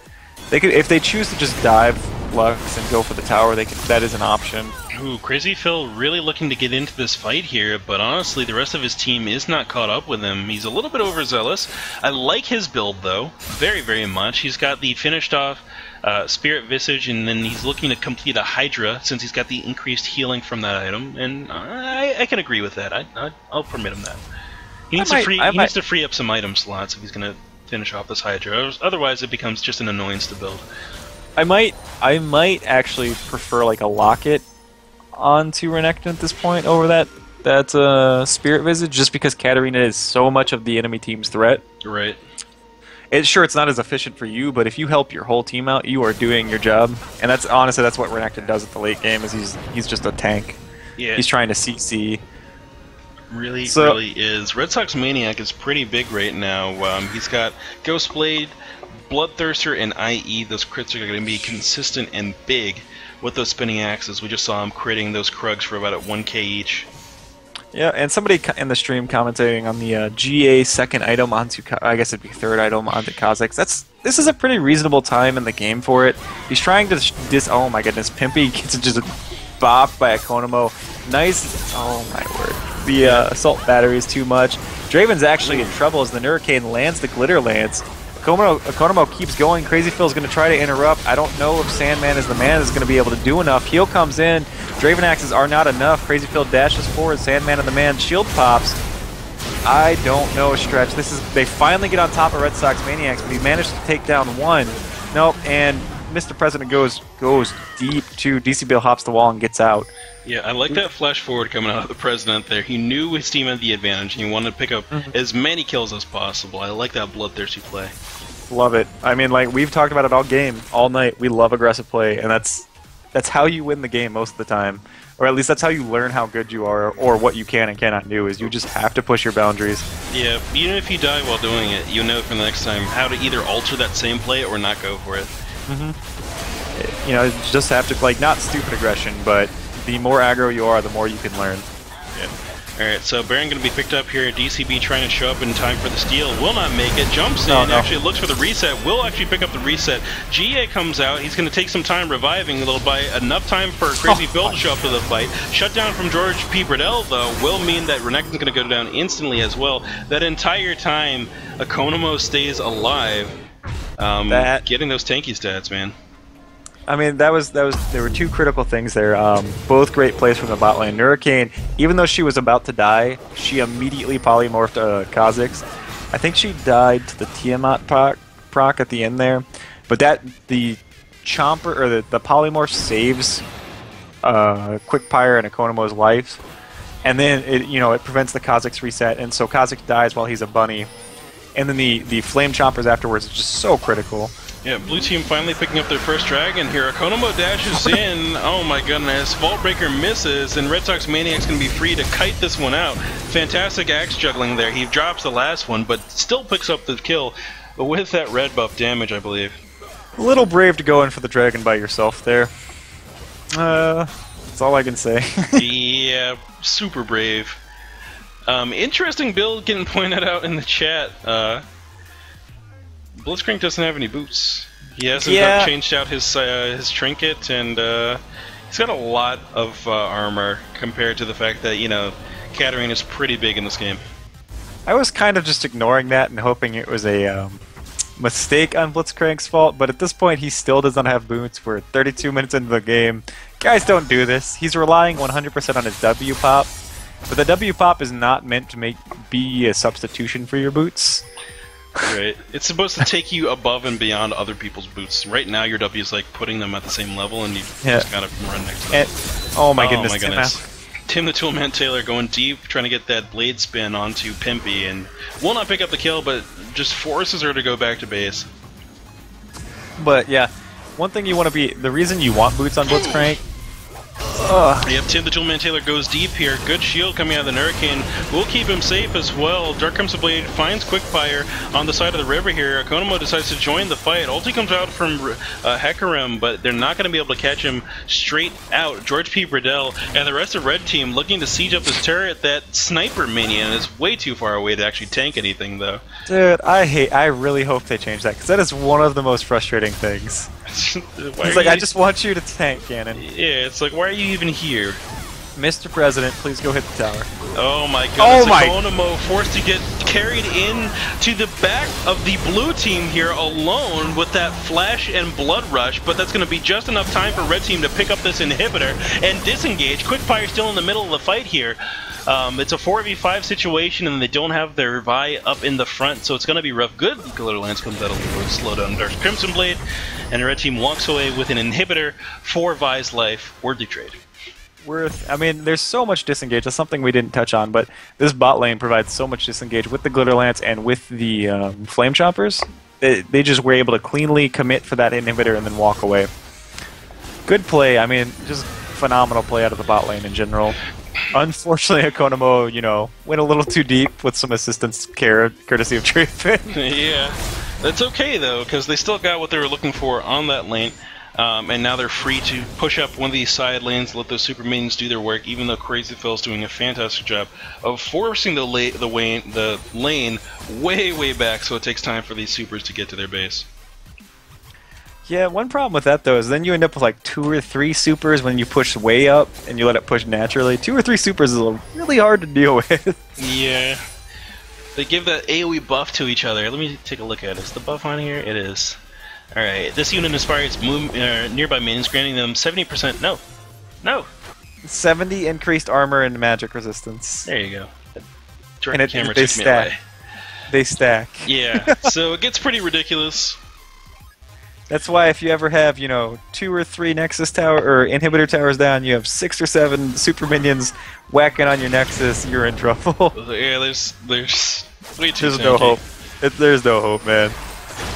They could, if they choose to just dive Lux and go for the tower, that is an option. Ooh, Crazy Phil really looking to get into this fight here, but honestly, the rest of his team is not caught up with him. He's a little bit overzealous. I like his build, though, very, very much. He's got the finished off Spirit Visage, and then he's looking to complete a Hydra, since he's got the increased healing from that item, and I can agree with that. I'll permit him that. He needs to free up some item slots if he's going to finish off this Hydra. Otherwise, it becomes just an annoyance to build. I might actually prefer like a Locket onto Renekton at this point over that Spirit Visage, just because Katarina is so much of the enemy team's threat. Right. It's not as efficient for you, but if you help your whole team out, you are doing your job. And that's honestly what Renekton does at the late game. Is he's just a tank. Yeah. He's trying to CC. Really is. Red Sox Maniac is pretty big right now. He's got Ghostblade, Bloodthirster, and IE. Those crits are going to be consistent and big with those spinning axes. We just saw him critting those Krugs for about 1k each. Yeah, and somebody in the stream commentating on the GA second item onto, I guess it'd be third item onto Kha'Zix. This is a pretty reasonable time in the game for it. He's trying to oh my goodness, Pimpy gets just bopped by a Konomo. Nice, oh my word. The assault battery is too much. Draven's actually in trouble as the Hurricane lands the Glitter Lance. Konomo keeps going. Crazy Phil's going to try to interrupt. I don't know if Sandman is the man that's going to be able to do enough. Heal comes in. Draven Axes are not enough. Crazy Phil dashes forward. Sandman and the man. Shield pops. I don't know, Stretch. They finally get on top of Red Sox Maniacs, but he managed to take down one. Nope, and Mr. President goes deep too. DC Bill hops the wall and gets out. Yeah, I like that flash forward coming out of the President there. He knew his team had the advantage, and he wanted to pick up as many kills as possible. I like that bloodthirsty play. Love it. I mean, like, we've talked about it all game, all night. We love aggressive play, and that's how you win the game most of the time. Or at least that's how you learn how good you are, or what you can and cannot do, is you just have to push your boundaries. Yeah, even if you die while doing it, you know for the next time how to either alter that same play or not go for it. You know, you just have to, like, not stupid aggression, but the more aggro you are, the more you can learn. Yeah. Alright, so Baron going to be picked up here. DCB trying to show up in time for the steal. Will not make it. Jumps in. Actually looks for the reset. Will actually pick up the reset. GA comes out. He's going to take some time reviving. It'll buy enough time for Crazy Phil to show up to the fight. Shutdown from George P. Bradell, though, will mean that Renekton's going to go down instantly as well. That entire time, Konomo stays alive. Getting those tanky stats, man. I mean, there were two critical things there. Both great plays from the bot lane. Hurricane, even though she was about to die, she immediately polymorphed Kha'Zix. I think she died to the Tiamat proc at the end there, but the Chomper or the polymorph saves Quickpire and Economo's life, and then it prevents the Kha'Zix reset, and so Kha'Zix dies while he's a bunny, and then the Flame Chompers afterwards is just so critical. Yeah, blue team finally picking up their first dragon here. Konomo dashes in. Oh my goodness. Vaultbreaker misses, and Red Sox Maniac's going to be free to kite this one out. Fantastic axe juggling there. He drops the last one, but still picks up the kill with that red buff damage, I believe. A little brave to go in for the dragon by yourself there. That's all I can say. Yeah, super brave. Interesting build getting pointed out in the chat. Blitzcrank doesn't have any boots. He hasn't changed out his trinket, and he's got a lot of armor compared to the fact that, Katarina is pretty big in this game. I was kind of just ignoring that and hoping it was a mistake on Blitzcrank's fault, but at this point he still does not have boots. We're 32 minutes into the game. Guys, don't do this. He's relying 100% on his W pop, but the W pop is not meant to be a substitution for your boots. Right. It's supposed to take you above and beyond other people's boots. Right now, your W is like putting them at the same level, and you just gotta run next to them. Oh my goodness. Tim the Toolman Taylor going deep, trying to get that blade spin onto Pimpy, and will not pick up the kill, but just forces her to go back to base. But yeah, one thing you want to be, the reason you want boots on Blitzcrank. Yep, Tim the Toolman Taylor goes deep here. Good shield coming out of the Hurricane. Will keep him safe as well. Dark Crimson Blade finds Quickfire on the side of the river here. Akonamo decides to join the fight. Ulti comes out from Hecarim, but they're not going to be able to catch him straight out. George P. Bradell and the rest of Red Team looking to siege up this turret. That Sniper minion is way too far away to actually tank anything, though. Dude, I really hope they change that, because that is one of the most frustrating things. It's like, I just want you to tank, Ganon. Yeah, it's like, why are you even here? Mr. President, please go hit the tower. Oh my goodness, Oh my- Akonamo forced to get carried in to the back of the blue team here alone with that flash and blood rush, but that's going to be just enough time for Red Team to pick up this inhibitor and disengage. Quickfire still in the middle of the fight here. It's a 4v5 situation, and they don't have their Vi up in the front, so it's going to be rough. Good Glitter Lance comes out a little slow down Dark Crimson Blade, and the Red Team walks away with an inhibitor for Vi's life. Worthy trade. I mean, there's so much disengage. That's something we didn't touch on, but this bot lane provides so much disengage with the Glitter Lance and with the Flame Choppers. They just were able to cleanly commit for that inhibitor and then walk away. Good play. I mean, just phenomenal play out of the bot lane in general. Unfortunately, Akonamo, went a little too deep with some assistance courtesy of Trayfin. Yeah, that's okay though, because they still got what they were looking for on that lane. And now they're free to push up one of these side lanes, let those super minions do their work, even though Crazy Phil's doing a fantastic job of forcing the lane way back, so it takes time for these supers to get to their base. Yeah, one problem with that, though, is then you end up with like 2 or 3 supers when you push way up and you let it push naturally. 2 or 3 supers is really hard to deal with. Yeah. They give that AoE buff to each other. Let me take a look at it. Is the buff on here? It is. Alright, this unit inspires nearby minions, granting them 70%. No! 70 increased armor and magic resistance. There you go. And Direct camera they took me stack. away. They stack. Yeah, so it gets pretty ridiculous. That's why if you ever have, 2 or 3 Nexus tower or inhibitor towers down, you have 6 or 7 super minions whacking on your Nexus, you're in trouble. Yeah, there's way too There's no hope. There's no hope, man.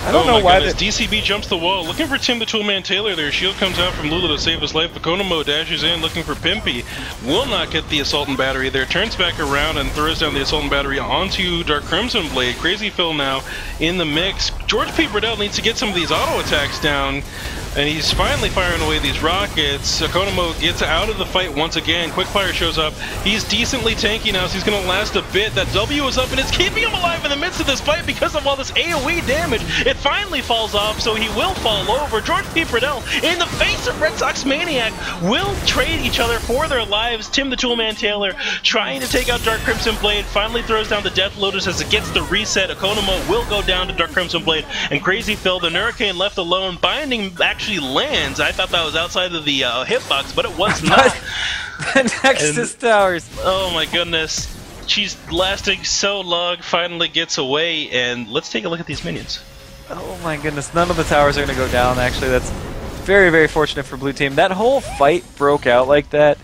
I don't know why DCB jumps the wall, looking for Tim the Toolman Taylor there. Shield comes out from Lulu to save his life. Akonamo dashes in, looking for Pimpy. Will not get the Assault and Battery there. Turns back around and throws down the Assault and Battery onto Dark Crimson Blade. Crazy Phil now in the mix. George P. Bradell needs to get some of these auto attacks down, and he's finally firing away these rockets. Akonamo gets out of the fight once again. Quickfire shows up. He's decently tanky now, so he's going to last a bit. That W is up, and it's keeping him alive in the midst of this fight because of all this AoE damage. It finally falls off, so he will fall over. George P. Bradell, in the face of Red Sox Maniac, will trade each other for their lives. Tim the Toolman Taylor trying to take out Dark Crimson Blade, finally throws down the Death Lotus as it gets the reset. Akonamo will go down to Dark Crimson Blade, and Crazy Phil, the Hurricane left alone. Binding actually lands. I thought that was outside of the hitbox, but it was not. The Nexus towers. Oh my goodness. She's lasting so long, finally gets away, and let's take a look at these minions. Oh my goodness, none of the towers are going to go down, actually. That's very, very fortunate for Blue Team. That whole fight broke out like that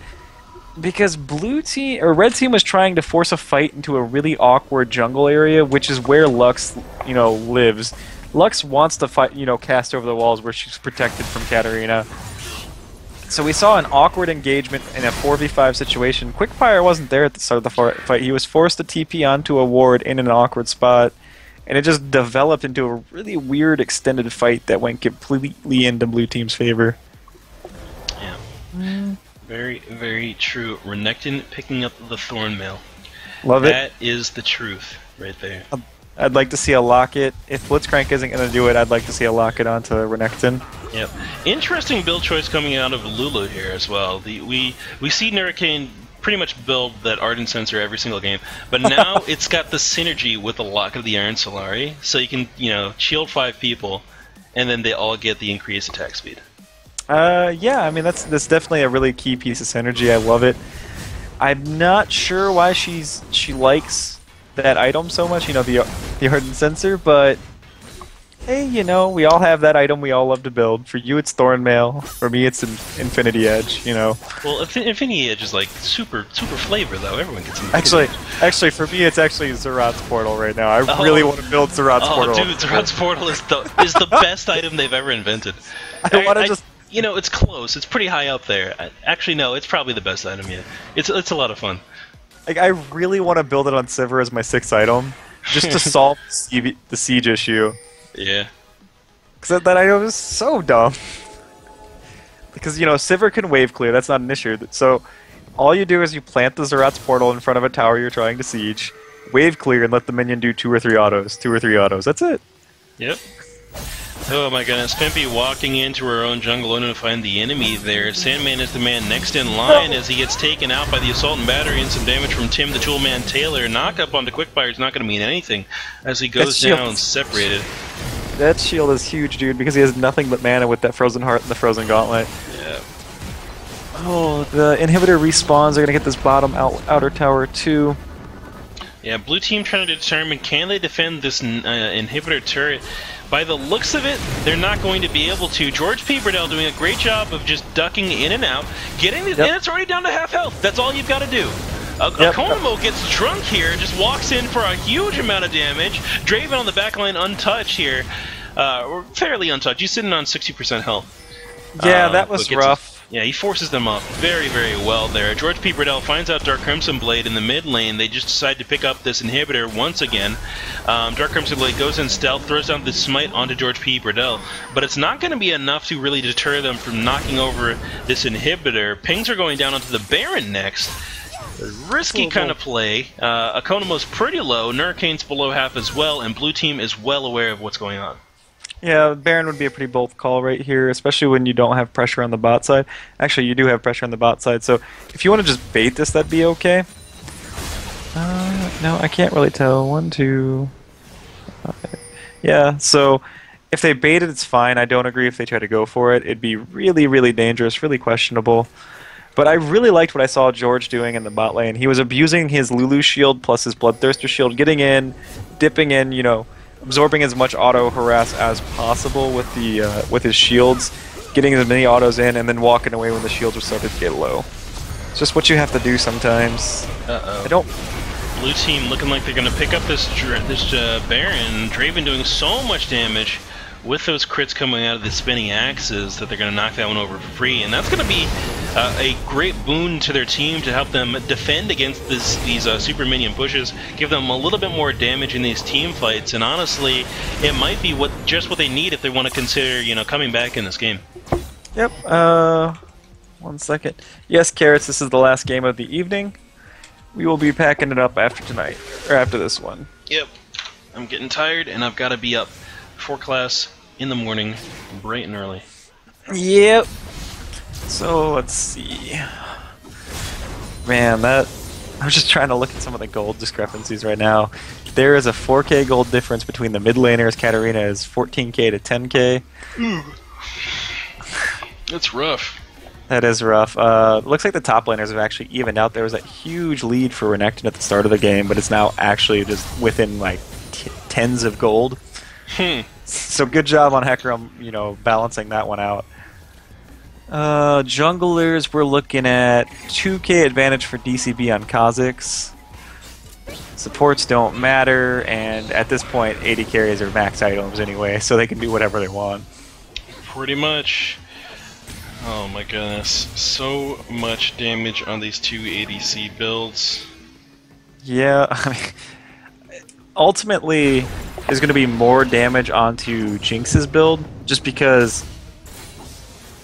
because Red Team was trying to force a fight into a really awkward jungle area, which is where Lux, lives. Lux wants to fight, cast over the walls where she's protected from Katarina. So we saw an awkward engagement in a 4v5 situation. Quickfire wasn't there at the start of the fight. He was forced to TP onto a ward in an awkward spot, and it just developed into a really weird extended fight that went completely into Blue Team's favor. Yeah. Very, very true. Renekton picking up the Thornmail. Love it. That is the truth right there. I'd like to see a locket. If Blitzcrank isn't going to do it, I'd like to see a locket onto Renekton. Yep. Interesting build choice coming out of Lulu here as well. We see Hurricane pretty much build that Ardent Sensor every single game, but now it's got the synergy with the Locket of the Iron Solari, so you can, shield 5 people, and then they all get the increased attack speed. Yeah, I mean, that's definitely a really key piece of synergy. I love it. I'm not sure why she likes that item so much, the Ardent Sensor, but Hey, you know, we all have that item we all love to build. For you, it's Thornmail. For me, it's Infinity Edge. You know. Well, Infinity Edge is like super flavor though. Everyone gets Infinity Edge. Actually, for me, it's actually Zerat's Portal right now. I really want to build Zerat's Portal. Oh, dude, Zerat's Portal is the best item they've ever invented. I want to just. You know, it's close. It's pretty high up there. Actually, no, it's probably the best item yet. It's a lot of fun. Like, I really want to build it on Sivir as my 6th item, just to solve the siege issue. Yeah. Because that item is so dumb. Because, you know, Sivir can wave clear, that's not an issue. So, all you do is you plant the Zerat's Portal in front of a tower you're trying to siege, wave clear, and let the minion do 2 or 3 autos. 2 or 3 autos, that's it. Yep. Oh my goodness, Pimpy walking into her own jungle only to find the enemy there. Sandman is the man next in line as he gets taken out by the Assault and Battery and some damage from Tim the Toolman Taylor. Knock up onto Quickfire is not going to mean anything as he goes down separated. That shield is huge, dude, because he has nothing but mana with that Frozen Heart and the Frozen Gauntlet. Yeah. Oh, the inhibitor respawns are going to get this bottom outer tower too. Yeah, blue team trying to determine can they defend this inhibitor turret. By the looks of it, they're not going to be able to. George P. Burdell doing a great job of just ducking in and out, getting the, and it's already down to half health. That's all you've got to do. Akonimo gets drunk here, just walks in for a huge amount of damage. Draven on the backline untouched here, or fairly untouched. He's sitting on 60% health. Yeah, that was rough. Yeah, he forces them up very, very well there. George P. Burdell finds out Dark Crimson Blade in the mid lane. They just decide to pick up this inhibitor once again. Dark Crimson Blade goes in stealth, throws down the smite onto George P. Burdell, but it's not going to be enough to really deter them from knocking over this inhibitor. Pings are going down onto the Baron next. Risky kind of play. Akonimo's pretty low, Nurricane's below half as well, and blue team is well aware of what's going on. Yeah, Baron would be a pretty bold call right here, especially when you don't have pressure on the bot side. Actually, you do have pressure on the bot side, so if you want to just bait this, that'd be okay. No, I can't really tell. 1, 2... Yeah, so if they bait it, it's fine. I don't agree if they try to go for it. It'd be really, really dangerous, really questionable. But I really liked what I saw George doing in the bot lane. He was abusing his Lulu shield plus his Bloodthirster shield, getting in, dipping in, you know, absorbing as much auto harass as possible with the with his shields, getting as many autos in, and then walking away when the shields were started to get low. It's just what you have to do sometimes. I don't. Blue team looking like they're going to pick up this Baron. Draven doing so much damage with those crits coming out of the spinning axes that they're going to knock that one over for free, and that's going to be a great boon to their team to help them defend against these super minion pushes, give them a little bit more damage in these team fights, and honestly, it might be just what they need if they want to consider, you know, coming back in this game. Yep. 1 second. Yes, Carrots, this is the last game of the evening. We will be packing it up after tonight, or after this one. Yep. I'm getting tired, and I've got to be up for class in the morning, bright and early. Yep. So let's see. Man, I was just trying to look at some of the gold discrepancies right now. There is a 4K gold difference between the mid laners. Katarina is 14K to 10K. That's rough. That is rough. Looks like the top laners have actually evened out. There was a huge lead for Renekton at the start of the game, but it's now actually just within like tens of gold. So good job on Hecarim, you know, balancing that one out. Junglers, we're looking at 2K advantage for DCB on Kha'Zix. Supports don't matter, and at this point, 80 carries are max items anyway, so they can do whatever they want. Pretty much. Oh my goodness. So much damage on these two ADC builds. Yeah, I mean, ultimately, there's going to be more damage onto Jinx's build, just because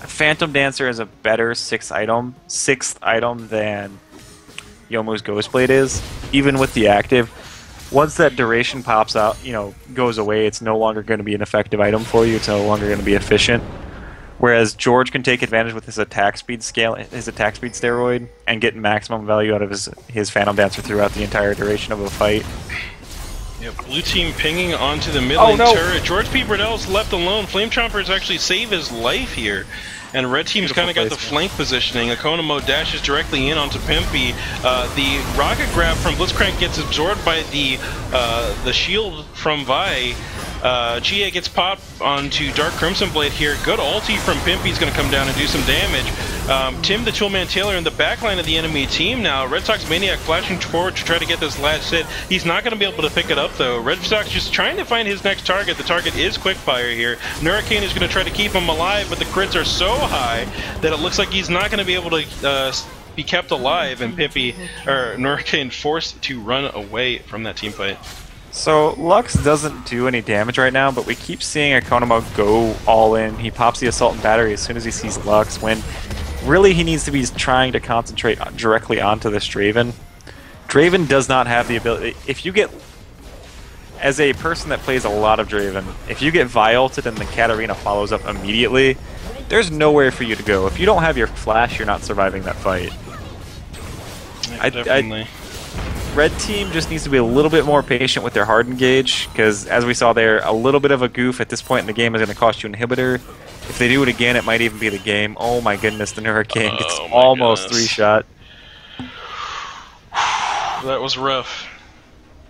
Phantom Dancer is a better sixth item than Youmuu's Ghostblade is, even with the active. Once that duration pops out, you know, goes away, it's no longer going to be an effective item for you. It's no longer going to be efficient. Whereas George can take advantage with his attack speed scale, his attack speed steroid, and get maximum value out of his Phantom Dancer throughout the entire duration of a fight. Yep, blue team pinging onto the mid lane turret. George P. Burdell's left alone. Flame Chompers actually save his life here. And red team's kind of got the flank positioning. Akonimo dashes directly in onto Pimpy. The rocket grab from Blitzcrank gets absorbed by the shield from Vi. GA gets popped onto Dark Crimson Blade here. Good ulti from Pimpy's going to come down and do some damage. Tim the Toolman Taylor in the backline of the enemy team now. Red Sox Maniac flashing forward to try to get this last hit. He's not going to be able to pick it up though. Red Sox just trying to find his next target. The target is Quickfire here. Nurricane is going to try to keep him alive, but the crits are so high that it looks like he's not going to be able to be kept alive, and Pimpy, or Nurricane, forced to run away from that team fight. So Lux doesn't do any damage right now, but we keep seeing Economo go all in. He pops the Assault and Battery as soon as he sees Lux, when really he needs to be trying to concentrate directly onto this Draven. Draven does not have the ability. If you get, as a person that plays a lot of Draven, if you get Vi-ulted and then Katarina follows up immediately, there's nowhere for you to go. If you don't have your flash, you're not surviving that fight. Yeah, definitely. Red team just needs to be a little bit more patient with their hard engage, because as we saw there, a little bit of a goof at this point in the game is going to cost you an inhibitor. If they do it again, it might even be the game. Oh my goodness, the Hurricane gets almost 3-shot. That was rough.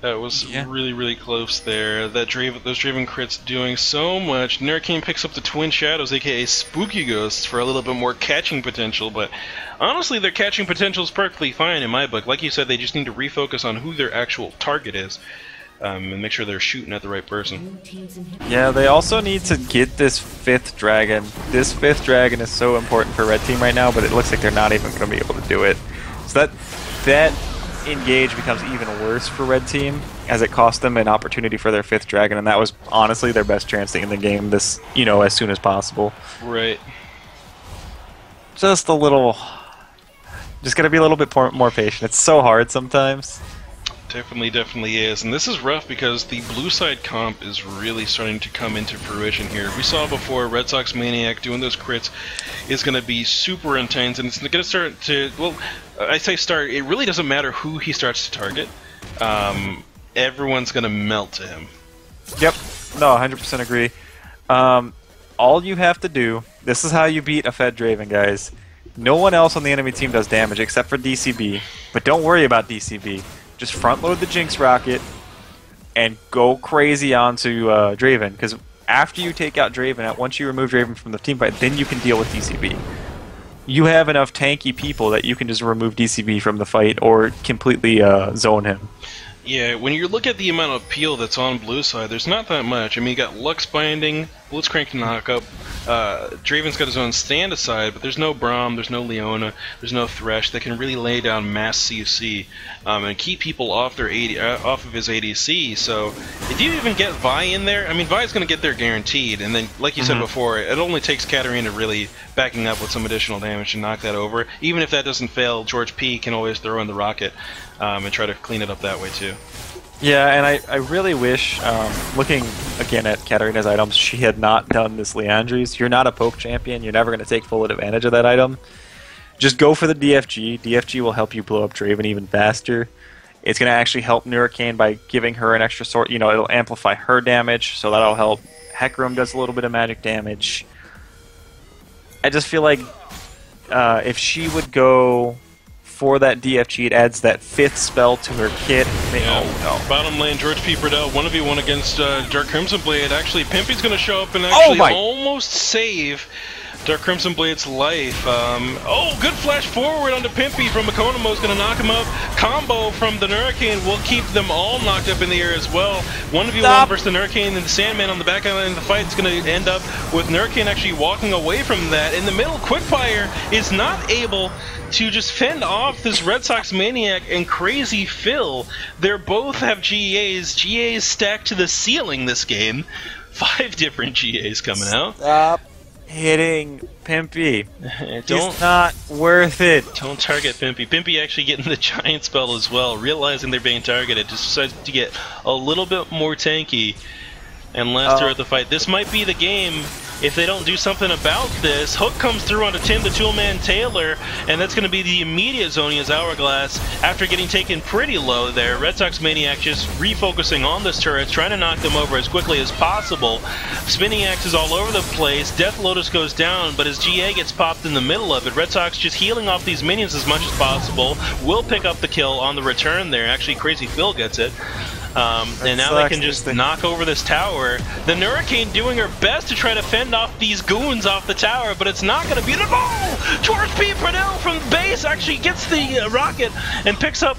That was really, really close there. Those Draven crits doing so much. Nurricane picks up the Twin Shadows, aka Spooky Ghosts, for a little bit more catching potential, but honestly, their catching potential is perfectly fine in my book. Like you said, they just need to refocus on who their actual target is, and make sure they're shooting at the right person. Yeah, they also need to get this 5th dragon. This 5th dragon is so important for Red team right now, but it looks like they're not even going to be able to do it. So that engage becomes even worse for Red team, as it cost them an opportunity for their 5th dragon, and that was honestly their best chance to end the game this, as soon as possible. Right. Just gotta be a little bit more patient. It's so hard sometimes. Definitely is. And this is rough because the blue side comp is really starting to come into fruition here. We saw before Red Sox Maniac doing those crits is going to be super intense, and it's going to start to, well, I say start, it really doesn't matter who he starts to target. Everyone's going to melt to him. Yep. No, 100% agree. All you have to do, this is how you beat a Fed Draven, guys. No one else on the enemy team does damage except for DCB, but don't worry about DCB. Just front load the Jinx Rocket and go crazy onto Draven, because after you take out Draven, once you remove Draven from the team fight, then you can deal with DCB. You have enough tanky people that you can just remove DCB from the fight or completely zone him. Yeah, when you look at the amount of peel that's on blue side, there's not that much. I mean, you got Lux Binding, Blitzcrank to knock up, Draven's got his own stand aside, but there's no Braum, there's no Leona, there's no Thresh that can really lay down mass CC and keep people off their off of his ADC. So if you even get Vi in there, I mean, Vi's going to get there guaranteed, and then, like you said before, it only takes Katarina really backing up with some additional damage to knock that over. Even if that doesn't fail, George P can always throw in the rocket and try to clean it up that way too. Yeah, and I really wish, looking again at Katarina's items, she had not done this Leandries. You're not a poke champion, you're never going to take full advantage of that item. Just go for the DFG. DFG will help you blow up Draven even faster. It's going to actually help Nurricane by giving her an extra sword. It'll amplify her damage, so that'll help. Hecarim does a little bit of magic damage. I just feel like if she would go for that DFG, it adds that 5th spell to her kit. Bottom lane, George P. Burdell, 1v1 against Dark Crimson Blade. Actually, Pimpy's going to show up and actually almost save Dark Crimson Blade's life. Good flash forward onto Pimpy from Economo is going to knock him up. Combo from the Nurricane will keep them all knocked up in the air as well. 1v1 versus the Nurricane, and the Sandman on the back end of the fight is going to end up with Nurricane actually walking away from that. In the middle, Quickfire is not able to just fend off this Red Sox Maniac and Crazy Phil. They both have GAs. GAs stacked to the ceiling this game. 5 different GAs coming out. Stop hitting Pimpy. It's not worth it. Don't target Pimpy. Pimpy actually getting the giant spell as well, realizing they're being targeted, just decides to get a little bit more tanky and last throughout the fight. This might be the game if they don't do something about this. Hook comes through onto Tim the Toolman Taylor, and that's going to be the immediate Zonia's Hourglass after getting taken pretty low there. Red Sox Maniac just refocusing on this turret, trying to knock them over as quickly as possible. Spinning axes all over the place. Death Lotus goes down, but his GA gets popped in the middle of it. Red Sox just healing off these minions as much as possible. Will pick up the kill on the return there. Actually, Crazy Phil gets it. And now they can just knock over this tower. The Hurricane doing her best to try to fend off these goons off the tower, but it's not going to be the ball! George P. Purnell from base actually gets the rocket and picks up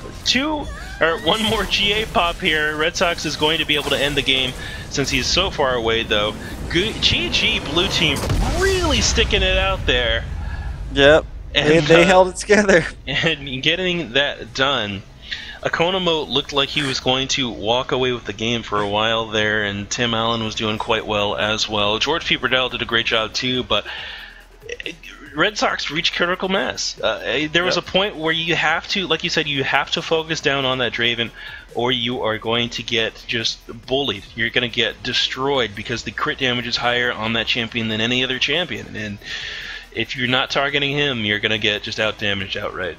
one more GA pop here. Red Sox is going to be able to end the game since he's so far away, though. GG Blue Team really sticking it out there. Yep, and they held it together. And getting that done. Economo looked like he was going to walk away with the game for a while there, and Tim Allen was doing quite well as well. George P. Purnell did a great job too, but Red Sox reached critical mass. There was a point where you have to, like you said, you have to focus down on that Draven, or you are going to get just bullied. You're going to get destroyed because the crit damage is higher on that champion than any other champion, and if you're not targeting him, you're going to get just out-damaged outright.